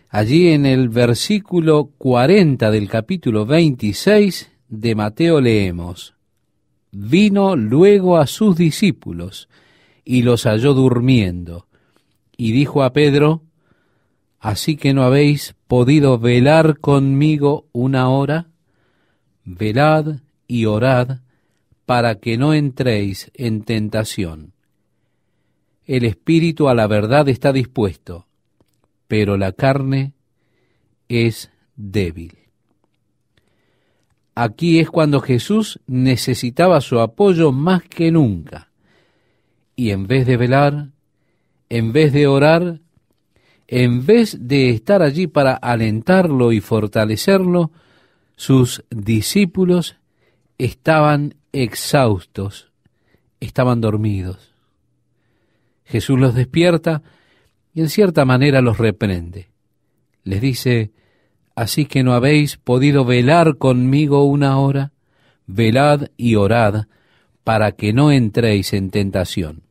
Speaker 1: Allí en el versículo 40 del capítulo 26 de Mateo leemos, vino luego a sus discípulos y los halló durmiendo, y dijo a Pedro, ¿así que no habéis podido velar conmigo una hora? Velad y orad para que no entréis en tentación. El espíritu a la verdad está dispuesto, pero la carne es débil. Aquí es cuando Jesús necesitaba su apoyo más que nunca. Y en vez de velar, en vez de orar, en vez de estar allí para alentarlo y fortalecerlo, sus discípulos estaban exhaustos, estaban dormidos. Jesús los despierta y en cierta manera los reprende. Les dice, ¿así que no habéis podido velar conmigo una hora? Velad y orad para que no entréis en tentación.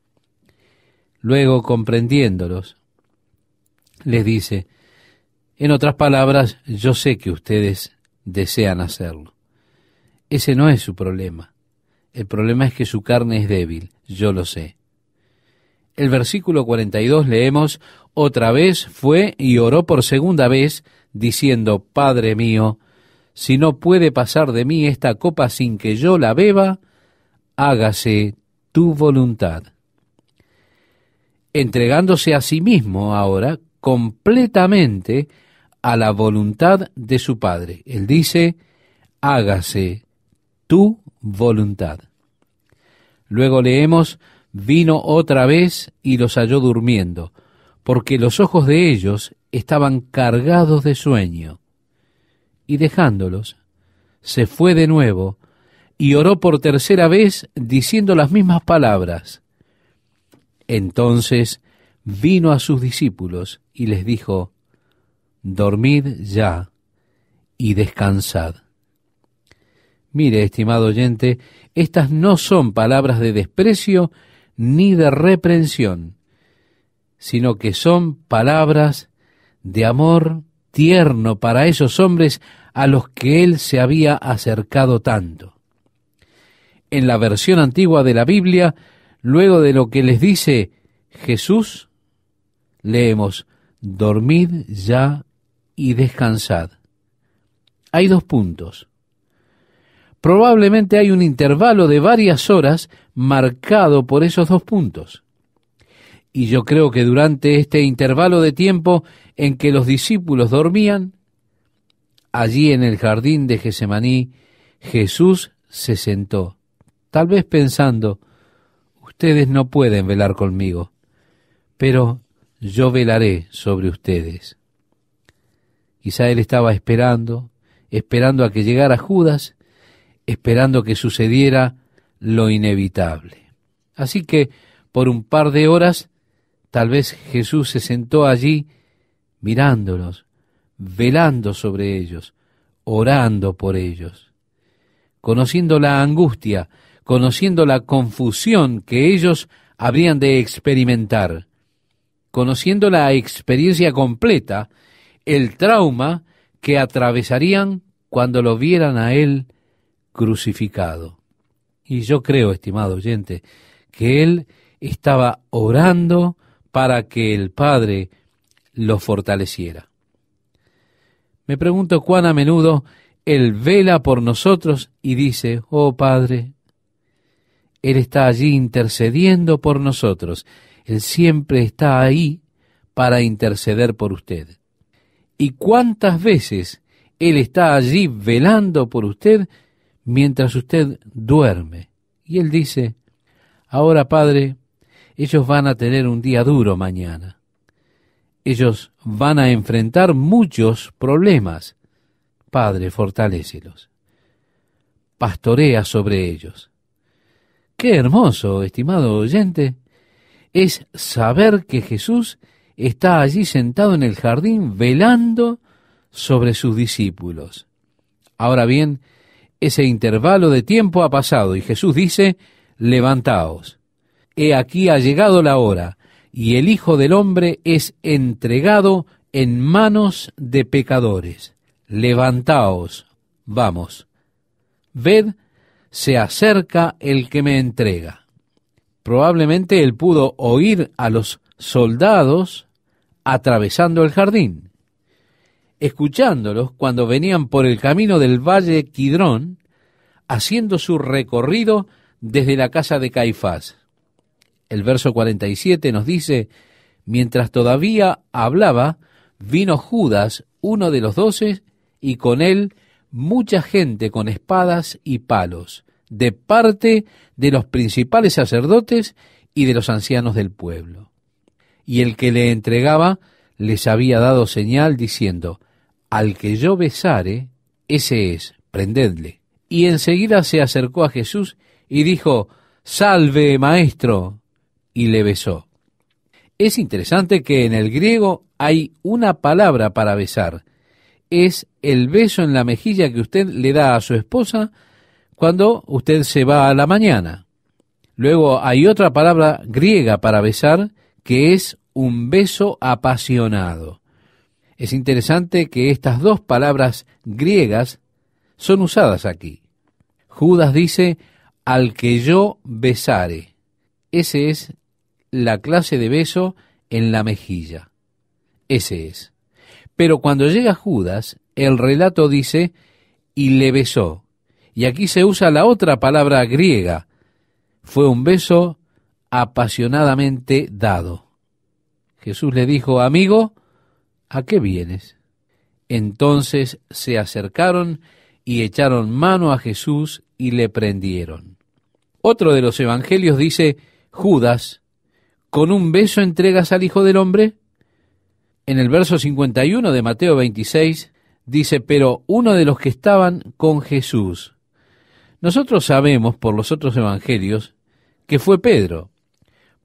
Speaker 1: Luego, comprendiéndolos, les dice, en otras palabras, yo sé que ustedes desean hacerlo. Ese no es su problema. El problema es que su carne es débil, yo lo sé. El versículo 42 leemos, otra vez fue y oró por segunda vez, diciendo, Padre mío, si no puede pasar de mí esta copa sin que yo la beba, hágase tu voluntad. Entregándose a sí mismo ahora completamente a la voluntad de su Padre. Él dice, hágase tu voluntad. Luego leemos, vino otra vez y los halló durmiendo, porque los ojos de ellos estaban cargados de sueño. Y dejándolos, se fue de nuevo y oró por tercera vez diciendo las mismas palabras. Entonces vino a sus discípulos y les dijo, dormid ya y descansad. Mire, estimado oyente, estas no son palabras de desprecio ni de reprensión, sino que son palabras de amor tierno para esos hombres a los que él se había acercado tanto. En la versión antigua de la Biblia, luego de lo que les dice Jesús, leemos, dormid ya y descansad. Hay 2 puntos. Probablemente hay un intervalo de varias horas marcado por esos 2 puntos. Y yo creo que durante este intervalo de tiempo en que los discípulos dormían, allí en el jardín de Getsemaní, Jesús se sentó, tal vez pensando, ustedes no pueden velar conmigo, pero yo velaré sobre ustedes. Quizá él estaba esperando a que llegara Judas, esperando que sucediera lo inevitable. Así que por un par de horas, tal vez Jesús se sentó allí mirándolos, velando sobre ellos, orando por ellos, conociendo la angustia, conociendo la confusión que ellos habrían de experimentar, conociendo la experiencia completa, el trauma que atravesarían cuando lo vieran a él crucificado. Y yo creo, estimado oyente, que él estaba orando para que el Padre lo fortaleciera. Me pregunto cuán a menudo él vela por nosotros y dice, oh Padre, él está allí intercediendo por nosotros. Él siempre está ahí para interceder por usted. ¿Y cuántas veces él está allí velando por usted mientras usted duerme? Y él dice, ahora Padre, ellos van a tener un día duro mañana. Ellos van a enfrentar muchos problemas. Padre, fortalécelos. Pastorea sobre ellos. Qué hermoso, estimado oyente, es saber que Jesús está allí sentado en el jardín velando sobre sus discípulos. Ahora bien, ese intervalo de tiempo ha pasado y Jesús dice, levantaos. He aquí ha llegado la hora y el Hijo del Hombre es entregado en manos de pecadores. Levantaos, vamos. Ved, se acerca el que me entrega. Probablemente él pudo oír a los soldados atravesando el jardín, escuchándolos cuando venían por el camino del valle Kidrón, haciendo su recorrido desde la casa de Caifás. El verso 47 nos dice, mientras todavía hablaba, vino Judas, uno de los 12, y con él mucha gente con espadas y palos, de parte de los principales sacerdotes y de los ancianos del pueblo. Y el que le entregaba les había dado señal diciendo, al que yo besare, ese es, prendedle. Y enseguida se acercó a Jesús y dijo, salve, maestro, y le besó. Es interesante que en el griego hay una palabra para besar. Es el beso en la mejilla que usted le da a su esposa cuando usted se va a la mañana. Luego hay otra palabra griega para besar que es un beso apasionado. Es interesante que estas dos palabras griegas son usadas aquí. Judas dice, al que yo besare. Ese es la clase de beso en la mejilla. Ese es. Pero cuando llega Judas, el relato dice, y le besó. Y aquí se usa la otra palabra griega. Fue un beso apasionadamente dado. Jesús le dijo, amigo, ¿a qué vienes? Entonces se acercaron y echaron mano a Jesús y le prendieron. Otro de los evangelios dice, Judas, ¿con un beso entregas al Hijo del Hombre? En el verso 51 de Mateo 26 dice, pero uno de los que estaban con Jesús. Nosotros sabemos por los otros evangelios que fue Pedro.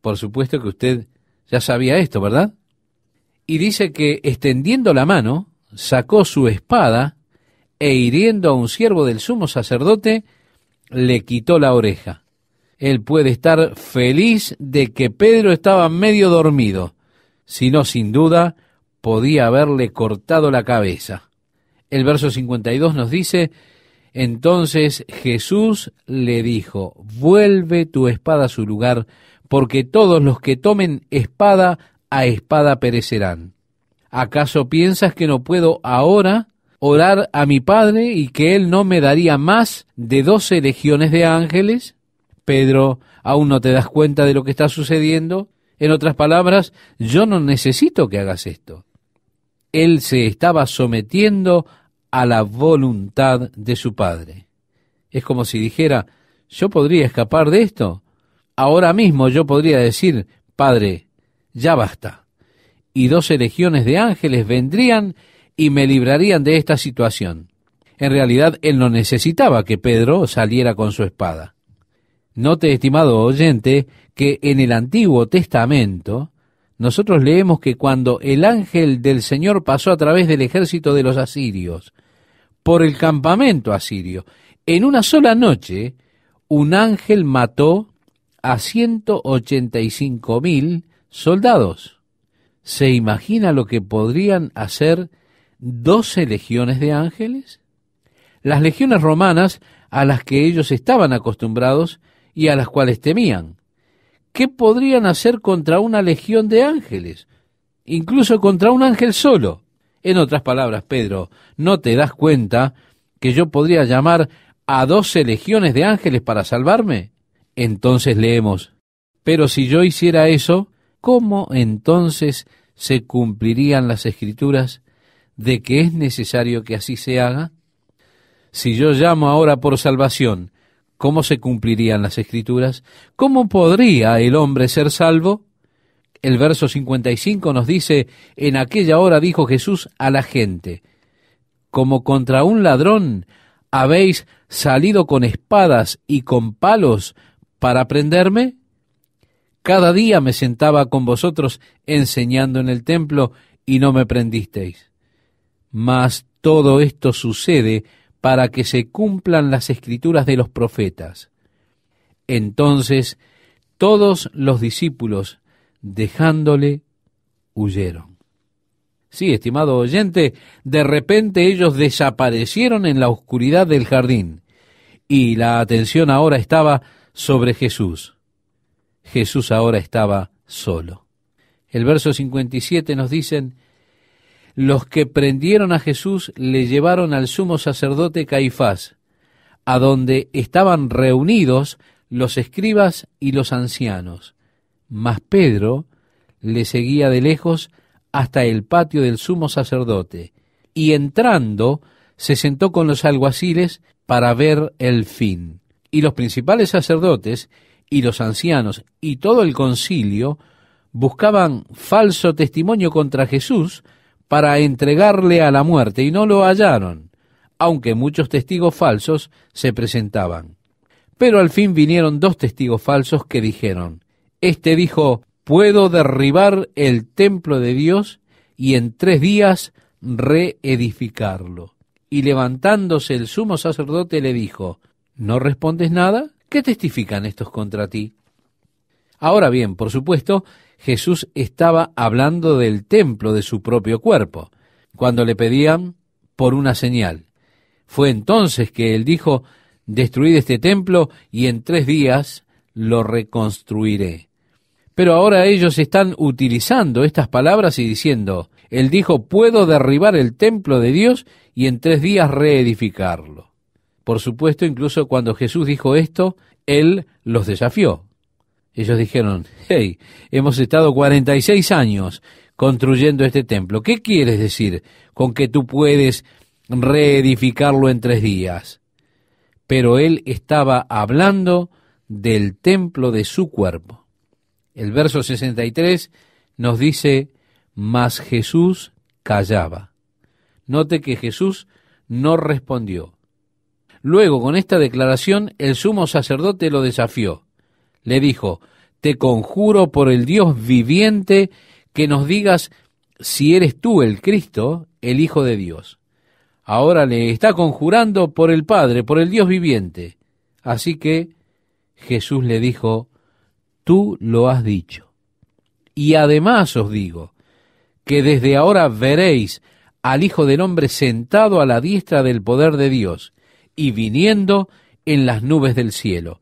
Speaker 1: Por supuesto que usted ya sabía esto, ¿verdad? Y dice que extendiendo la mano, sacó su espada e hiriendo a un siervo del sumo sacerdote, le quitó la oreja. Él puede estar feliz de que Pedro estaba medio dormido, si no, sin duda, podía haberle cortado la cabeza. El verso 52 nos dice, entonces Jesús le dijo, vuelve tu espada a su lugar, porque todos los que tomen espada a espada perecerán. ¿Acaso piensas que no puedo ahora orar a mi Padre y que Él no me daría más de 12 legiones de ángeles? Pedro, ¿aún no te das cuenta de lo que está sucediendo? En otras palabras, yo no necesito que hagas esto. Él se estaba sometiendo a la voluntad de su Padre. Es como si dijera, ¿yo podría escapar de esto? Ahora mismo yo podría decir, Padre, ya basta. Y 12 legiones de ángeles vendrían y me librarían de esta situación. En realidad, él no necesitaba que Pedro saliera con su espada. Note, estimado oyente, que en el Antiguo Testamento nosotros leemos que cuando el ángel del Señor pasó a través del ejército de los asirios por el campamento asirio. En una sola noche, un ángel mató a 185.000 soldados. ¿Se imagina lo que podrían hacer 12 legiones de ángeles? Las legiones romanas a las que ellos estaban acostumbrados y a las cuales temían. ¿Qué podrían hacer contra una legión de ángeles? Incluso contra un ángel solo. En otras palabras, Pedro, ¿no te das cuenta que yo podría llamar a 12 legiones de ángeles para salvarme? Entonces leemos, pero si yo hiciera eso, ¿cómo entonces se cumplirían las Escrituras de que es necesario que así se haga? Si yo llamo ahora por salvación, ¿cómo se cumplirían las Escrituras? ¿Cómo podría el hombre ser salvo? El verso 55 nos dice, en aquella hora dijo Jesús a la gente, como contra un ladrón habéis salido con espadas y con palos para prenderme. Cada día me sentaba con vosotros enseñando en el templo y no me prendisteis. Mas todo esto sucede para que se cumplan las escrituras de los profetas. Entonces todos los discípulos, dejándole, huyeron. Sí, estimado oyente, de repente ellos desaparecieron en la oscuridad del jardín y la atención ahora estaba sobre Jesús. Jesús ahora estaba solo. El verso 57 nos dicen, los que prendieron a Jesús le llevaron al sumo sacerdote Caifás, a donde estaban reunidos los escribas y los ancianos. Mas Pedro le seguía de lejos hasta el patio del sumo sacerdote, y entrando se sentó con los alguaciles para ver el fin. Y los principales sacerdotes y los ancianos y todo el concilio buscaban falso testimonio contra Jesús para entregarle a la muerte, y no lo hallaron, aunque muchos testigos falsos se presentaban. Pero al fin vinieron 2 testigos falsos que dijeron, este dijo, puedo derribar el templo de Dios y en 3 días reedificarlo. Y levantándose el sumo sacerdote le dijo, ¿no respondes nada? ¿Qué testifican estos contra ti? Ahora bien, por supuesto, Jesús estaba hablando del templo de su propio cuerpo, cuando le pedían por una señal. Fue entonces que él dijo, destruid este templo y en 3 días lo reconstruiré. Pero ahora ellos están utilizando estas palabras y diciendo, él dijo, puedo derribar el templo de Dios y en 3 días reedificarlo. Por supuesto, incluso cuando Jesús dijo esto, él los desafió. Ellos dijeron, hey, hemos estado 46 años construyendo este templo. ¿Qué quieres decir con que tú puedes reedificarlo en 3 días? Pero él estaba hablando del templo de su cuerpo. El verso 63 nos dice, mas Jesús callaba. Note que Jesús no respondió. Luego, con esta declaración, el sumo sacerdote lo desafió. Le dijo, te conjuro por el Dios viviente que nos digas si eres tú el Cristo, el Hijo de Dios. Ahora le está conjurando por el Padre, por el Dios viviente. Así que Jesús le dijo, tú lo has dicho. Y además os digo, que desde ahora veréis al Hijo del Hombre sentado a la diestra del poder de Dios y viniendo en las nubes del cielo.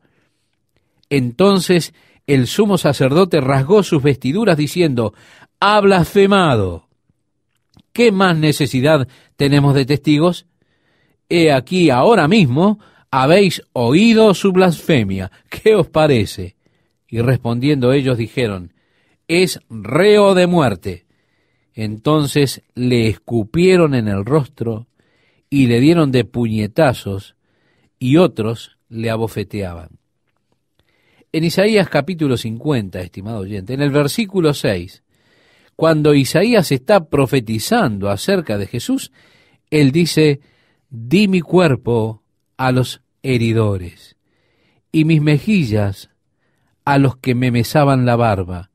Speaker 1: Entonces el sumo sacerdote rasgó sus vestiduras diciendo, ha blasfemado. ¿Qué más necesidad tenemos de testigos? He aquí ahora mismo habéis oído su blasfemia. ¿Qué os parece? Y respondiendo ellos dijeron, es reo de muerte. Entonces le escupieron en el rostro y le dieron de puñetazos y otros le abofeteaban. En Isaías capítulo 50, estimado oyente, en el versículo 6, cuando Isaías está profetizando acerca de Jesús, él dice, di mi cuerpo a los heridores y mis mejillas a los que me mesaban la barba.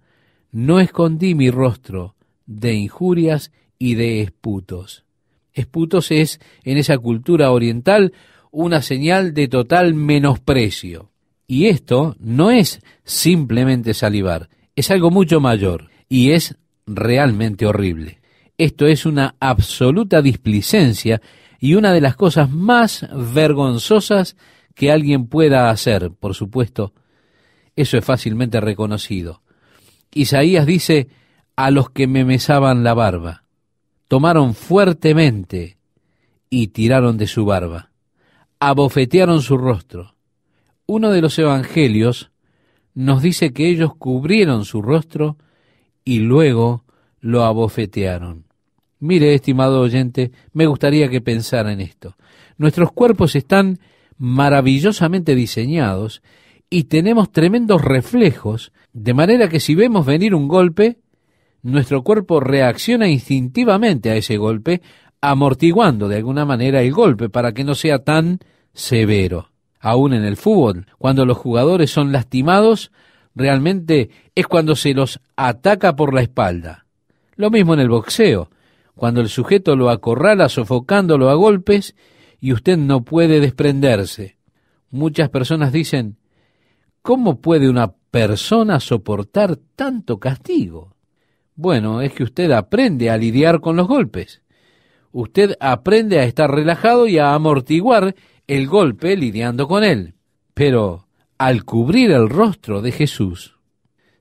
Speaker 1: No escondí mi rostro de injurias y de esputos. Esputos es, en esa cultura oriental, una señal de total menosprecio. Y esto no es simplemente salivar, es algo mucho mayor y es realmente horrible. Esto es una absoluta displicencia y una de las cosas más vergonzosas que alguien pueda hacer, por supuesto. Eso es fácilmente reconocido. Isaías dice, a los que me mesaban la barba, tomaron fuertemente y tiraron de su barba, abofetearon su rostro. Uno de los evangelios nos dice que ellos cubrieron su rostro y luego lo abofetearon. Mire, estimado oyente, me gustaría que pensara en esto. Nuestros cuerpos están maravillosamente diseñados y tenemos tremendos reflejos, de manera que si vemos venir un golpe, nuestro cuerpo reacciona instintivamente a ese golpe, amortiguando de alguna manera el golpe para que no sea tan severo. Aún en el fútbol, cuando los jugadores son lastimados, realmente es cuando se los ataca por la espalda. Lo mismo en el boxeo, cuando el sujeto lo acorrala sofocándolo a golpes y usted no puede desprenderse. Muchas personas dicen, ¿cómo puede una persona soportar tanto castigo? Bueno, es que usted aprende a lidiar con los golpes. Usted aprende a estar relajado y a amortiguar el golpe lidiando con él. Pero al cubrir el rostro de Jesús,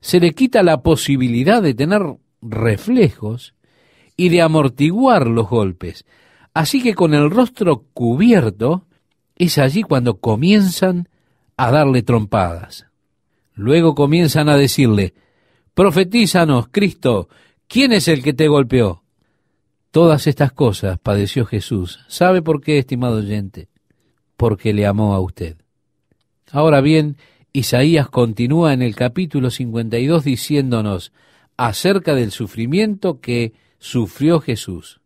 Speaker 1: se le quita la posibilidad de tener reflejos y de amortiguar los golpes. Así que con el rostro cubierto, es allí cuando comienzan a darle trompadas. Luego comienzan a decirle, profetízanos, Cristo, ¿quién es el que te golpeó? Todas estas cosas padeció Jesús. ¿Sabe por qué, estimado oyente? Porque le amó a usted. Ahora bien, Isaías continúa en el capítulo 52 diciéndonos acerca del sufrimiento que sufrió Jesús.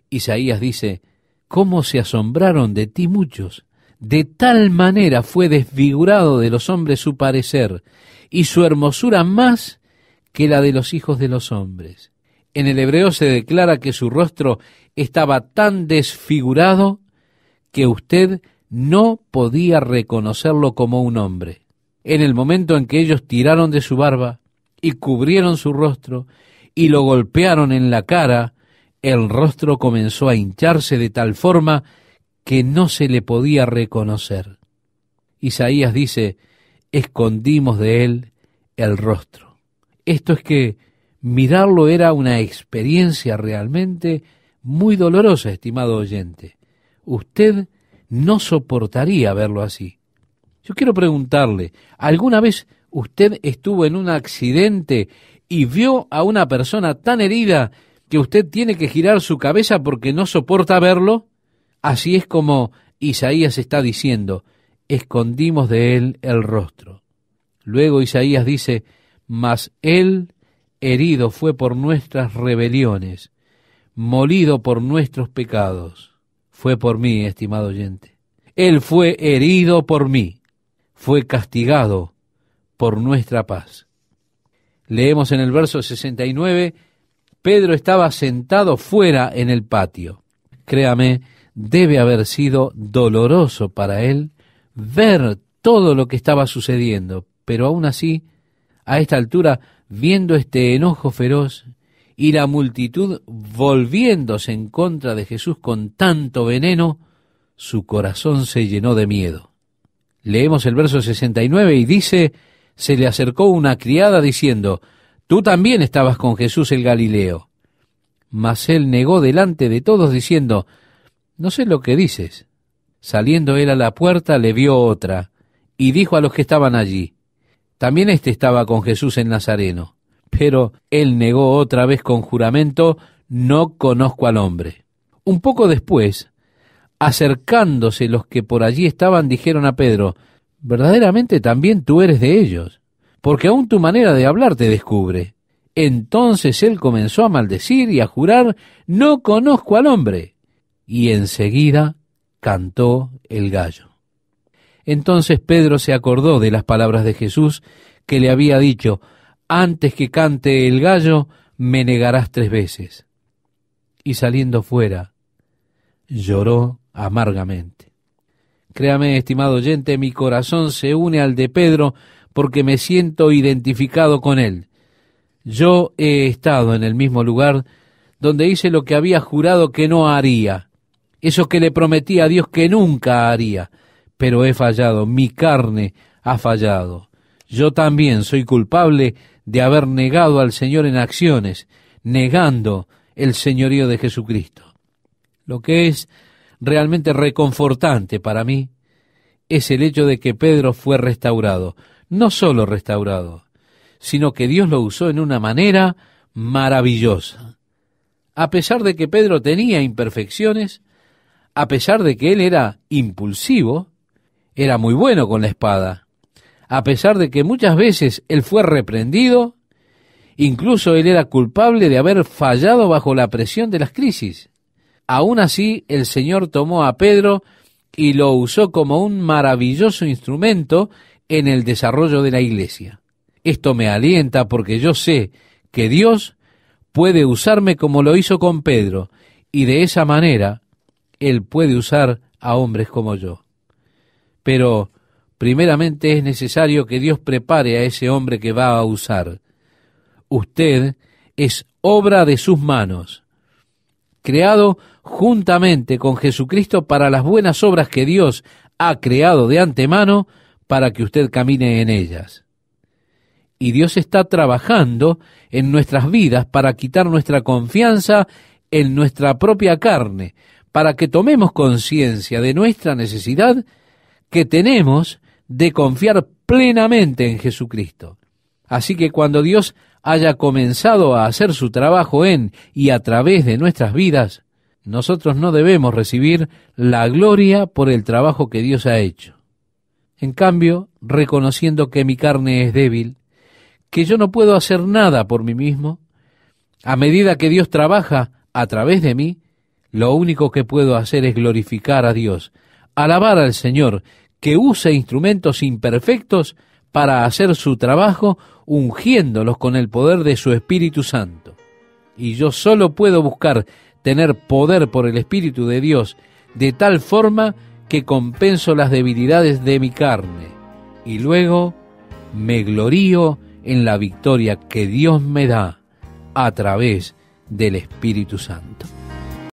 Speaker 1: Isaías dice, ¿cómo se asombraron de ti muchos? De tal manera fue desfigurado de los hombres su parecer, y su hermosura más que la de los hijos de los hombres. En el hebreo se declara que su rostro estaba tan desfigurado que usted no podía reconocerlo como un hombre. En el momento en que ellos tiraron de su barba y cubrieron su rostro y lo golpearon en la cara, el rostro comenzó a hincharse de tal forma que no se le podía reconocer. Isaías dice, escondimos de él el rostro. Esto es que mirarlo era una experiencia realmente muy dolorosa, estimado oyente. Usted no soportaría verlo así. Yo quiero preguntarle, ¿alguna vez usted estuvo en un accidente y vio a una persona tan herida que usted tiene que girar su cabeza porque no soporta verlo? Así es como Isaías está diciendo, escondimos de él el rostro. Luego Isaías dice, mas él herido fue por nuestras rebeliones, molido por nuestros pecados. Fue por mí, estimado oyente. Él fue herido por mí, fue castigado por nuestra paz. Leemos en el verso 69, Pedro estaba sentado fuera en el patio. Créame, debe haber sido doloroso para él ver todo lo que estaba sucediendo, pero aún así, a esta altura, viendo este enojo feroz y la multitud volviéndose en contra de Jesús con tanto veneno, su corazón se llenó de miedo. Leemos el verso 69 y dice, se le acercó una criada diciendo, tú también estabas con Jesús el Galileo. Mas él negó delante de todos diciendo, no sé lo que dices. Saliendo él a la puerta le vio otra y dijo a los que estaban allí, también éste estaba con Jesús el Nazareno. Pero él negó otra vez con juramento, no conozco al hombre. Un poco después, acercándose los que por allí estaban, dijeron a Pedro, verdaderamente también tú eres de ellos, porque aún tu manera de hablar te descubre. Entonces él comenzó a maldecir y a jurar, no conozco al hombre. Y enseguida cantó el gallo. Entonces Pedro se acordó de las palabras de Jesús que le había dicho, antes que cante el gallo, me negarás 3 veces. Y saliendo fuera, lloró amargamente. Créame, estimado oyente, mi corazón se une al de Pedro porque me siento identificado con él. Yo he estado en el mismo lugar donde hice lo que había jurado que no haría, eso que le prometí a Dios que nunca haría, pero he fallado, mi carne ha fallado. Yo también soy culpable de haber negado al Señor en acciones, negando el señorío de Jesucristo. Lo que es realmente reconfortante para mí es el hecho de que Pedro fue restaurado, no solo restaurado, sino que Dios lo usó en una manera maravillosa. A pesar de que Pedro tenía imperfecciones, a pesar de que él era impulsivo, era muy bueno con la espada, a pesar de que muchas veces él fue reprendido, incluso él era culpable de haber fallado bajo la presión de las crisis. Aún así, el Señor tomó a Pedro y lo usó como un maravilloso instrumento en el desarrollo de la iglesia. Esto me alienta porque yo sé que Dios puede usarme como lo hizo con Pedro, y de esa manera Él puede usar a hombres como yo. Pero primeramente es necesario que Dios prepare a ese hombre que va a usar. Usted es obra de sus manos, creado juntamente con Jesucristo para las buenas obras que Dios ha creado de antemano para que usted camine en ellas. Y Dios está trabajando en nuestras vidas para quitar nuestra confianza en nuestra propia carne, para que tomemos conciencia de nuestra necesidad que tenemos de confiar plenamente en Jesucristo. Así que cuando Dios haya comenzado a hacer su trabajo en y a través de nuestras vidas, nosotros no debemos recibir la gloria por el trabajo que Dios ha hecho. En cambio, reconociendo que mi carne es débil, que yo no puedo hacer nada por mí mismo, a medida que Dios trabaja a través de mí, lo único que puedo hacer es glorificar a Dios, alabar al Señor, que usa instrumentos imperfectos para hacer su trabajo, ungiéndolos con el poder de su Espíritu Santo. Y yo solo puedo buscar tener poder por el Espíritu de Dios, de tal forma que compenso las debilidades de mi carne, y luego me glorío en la victoria que Dios me da a través del Espíritu Santo.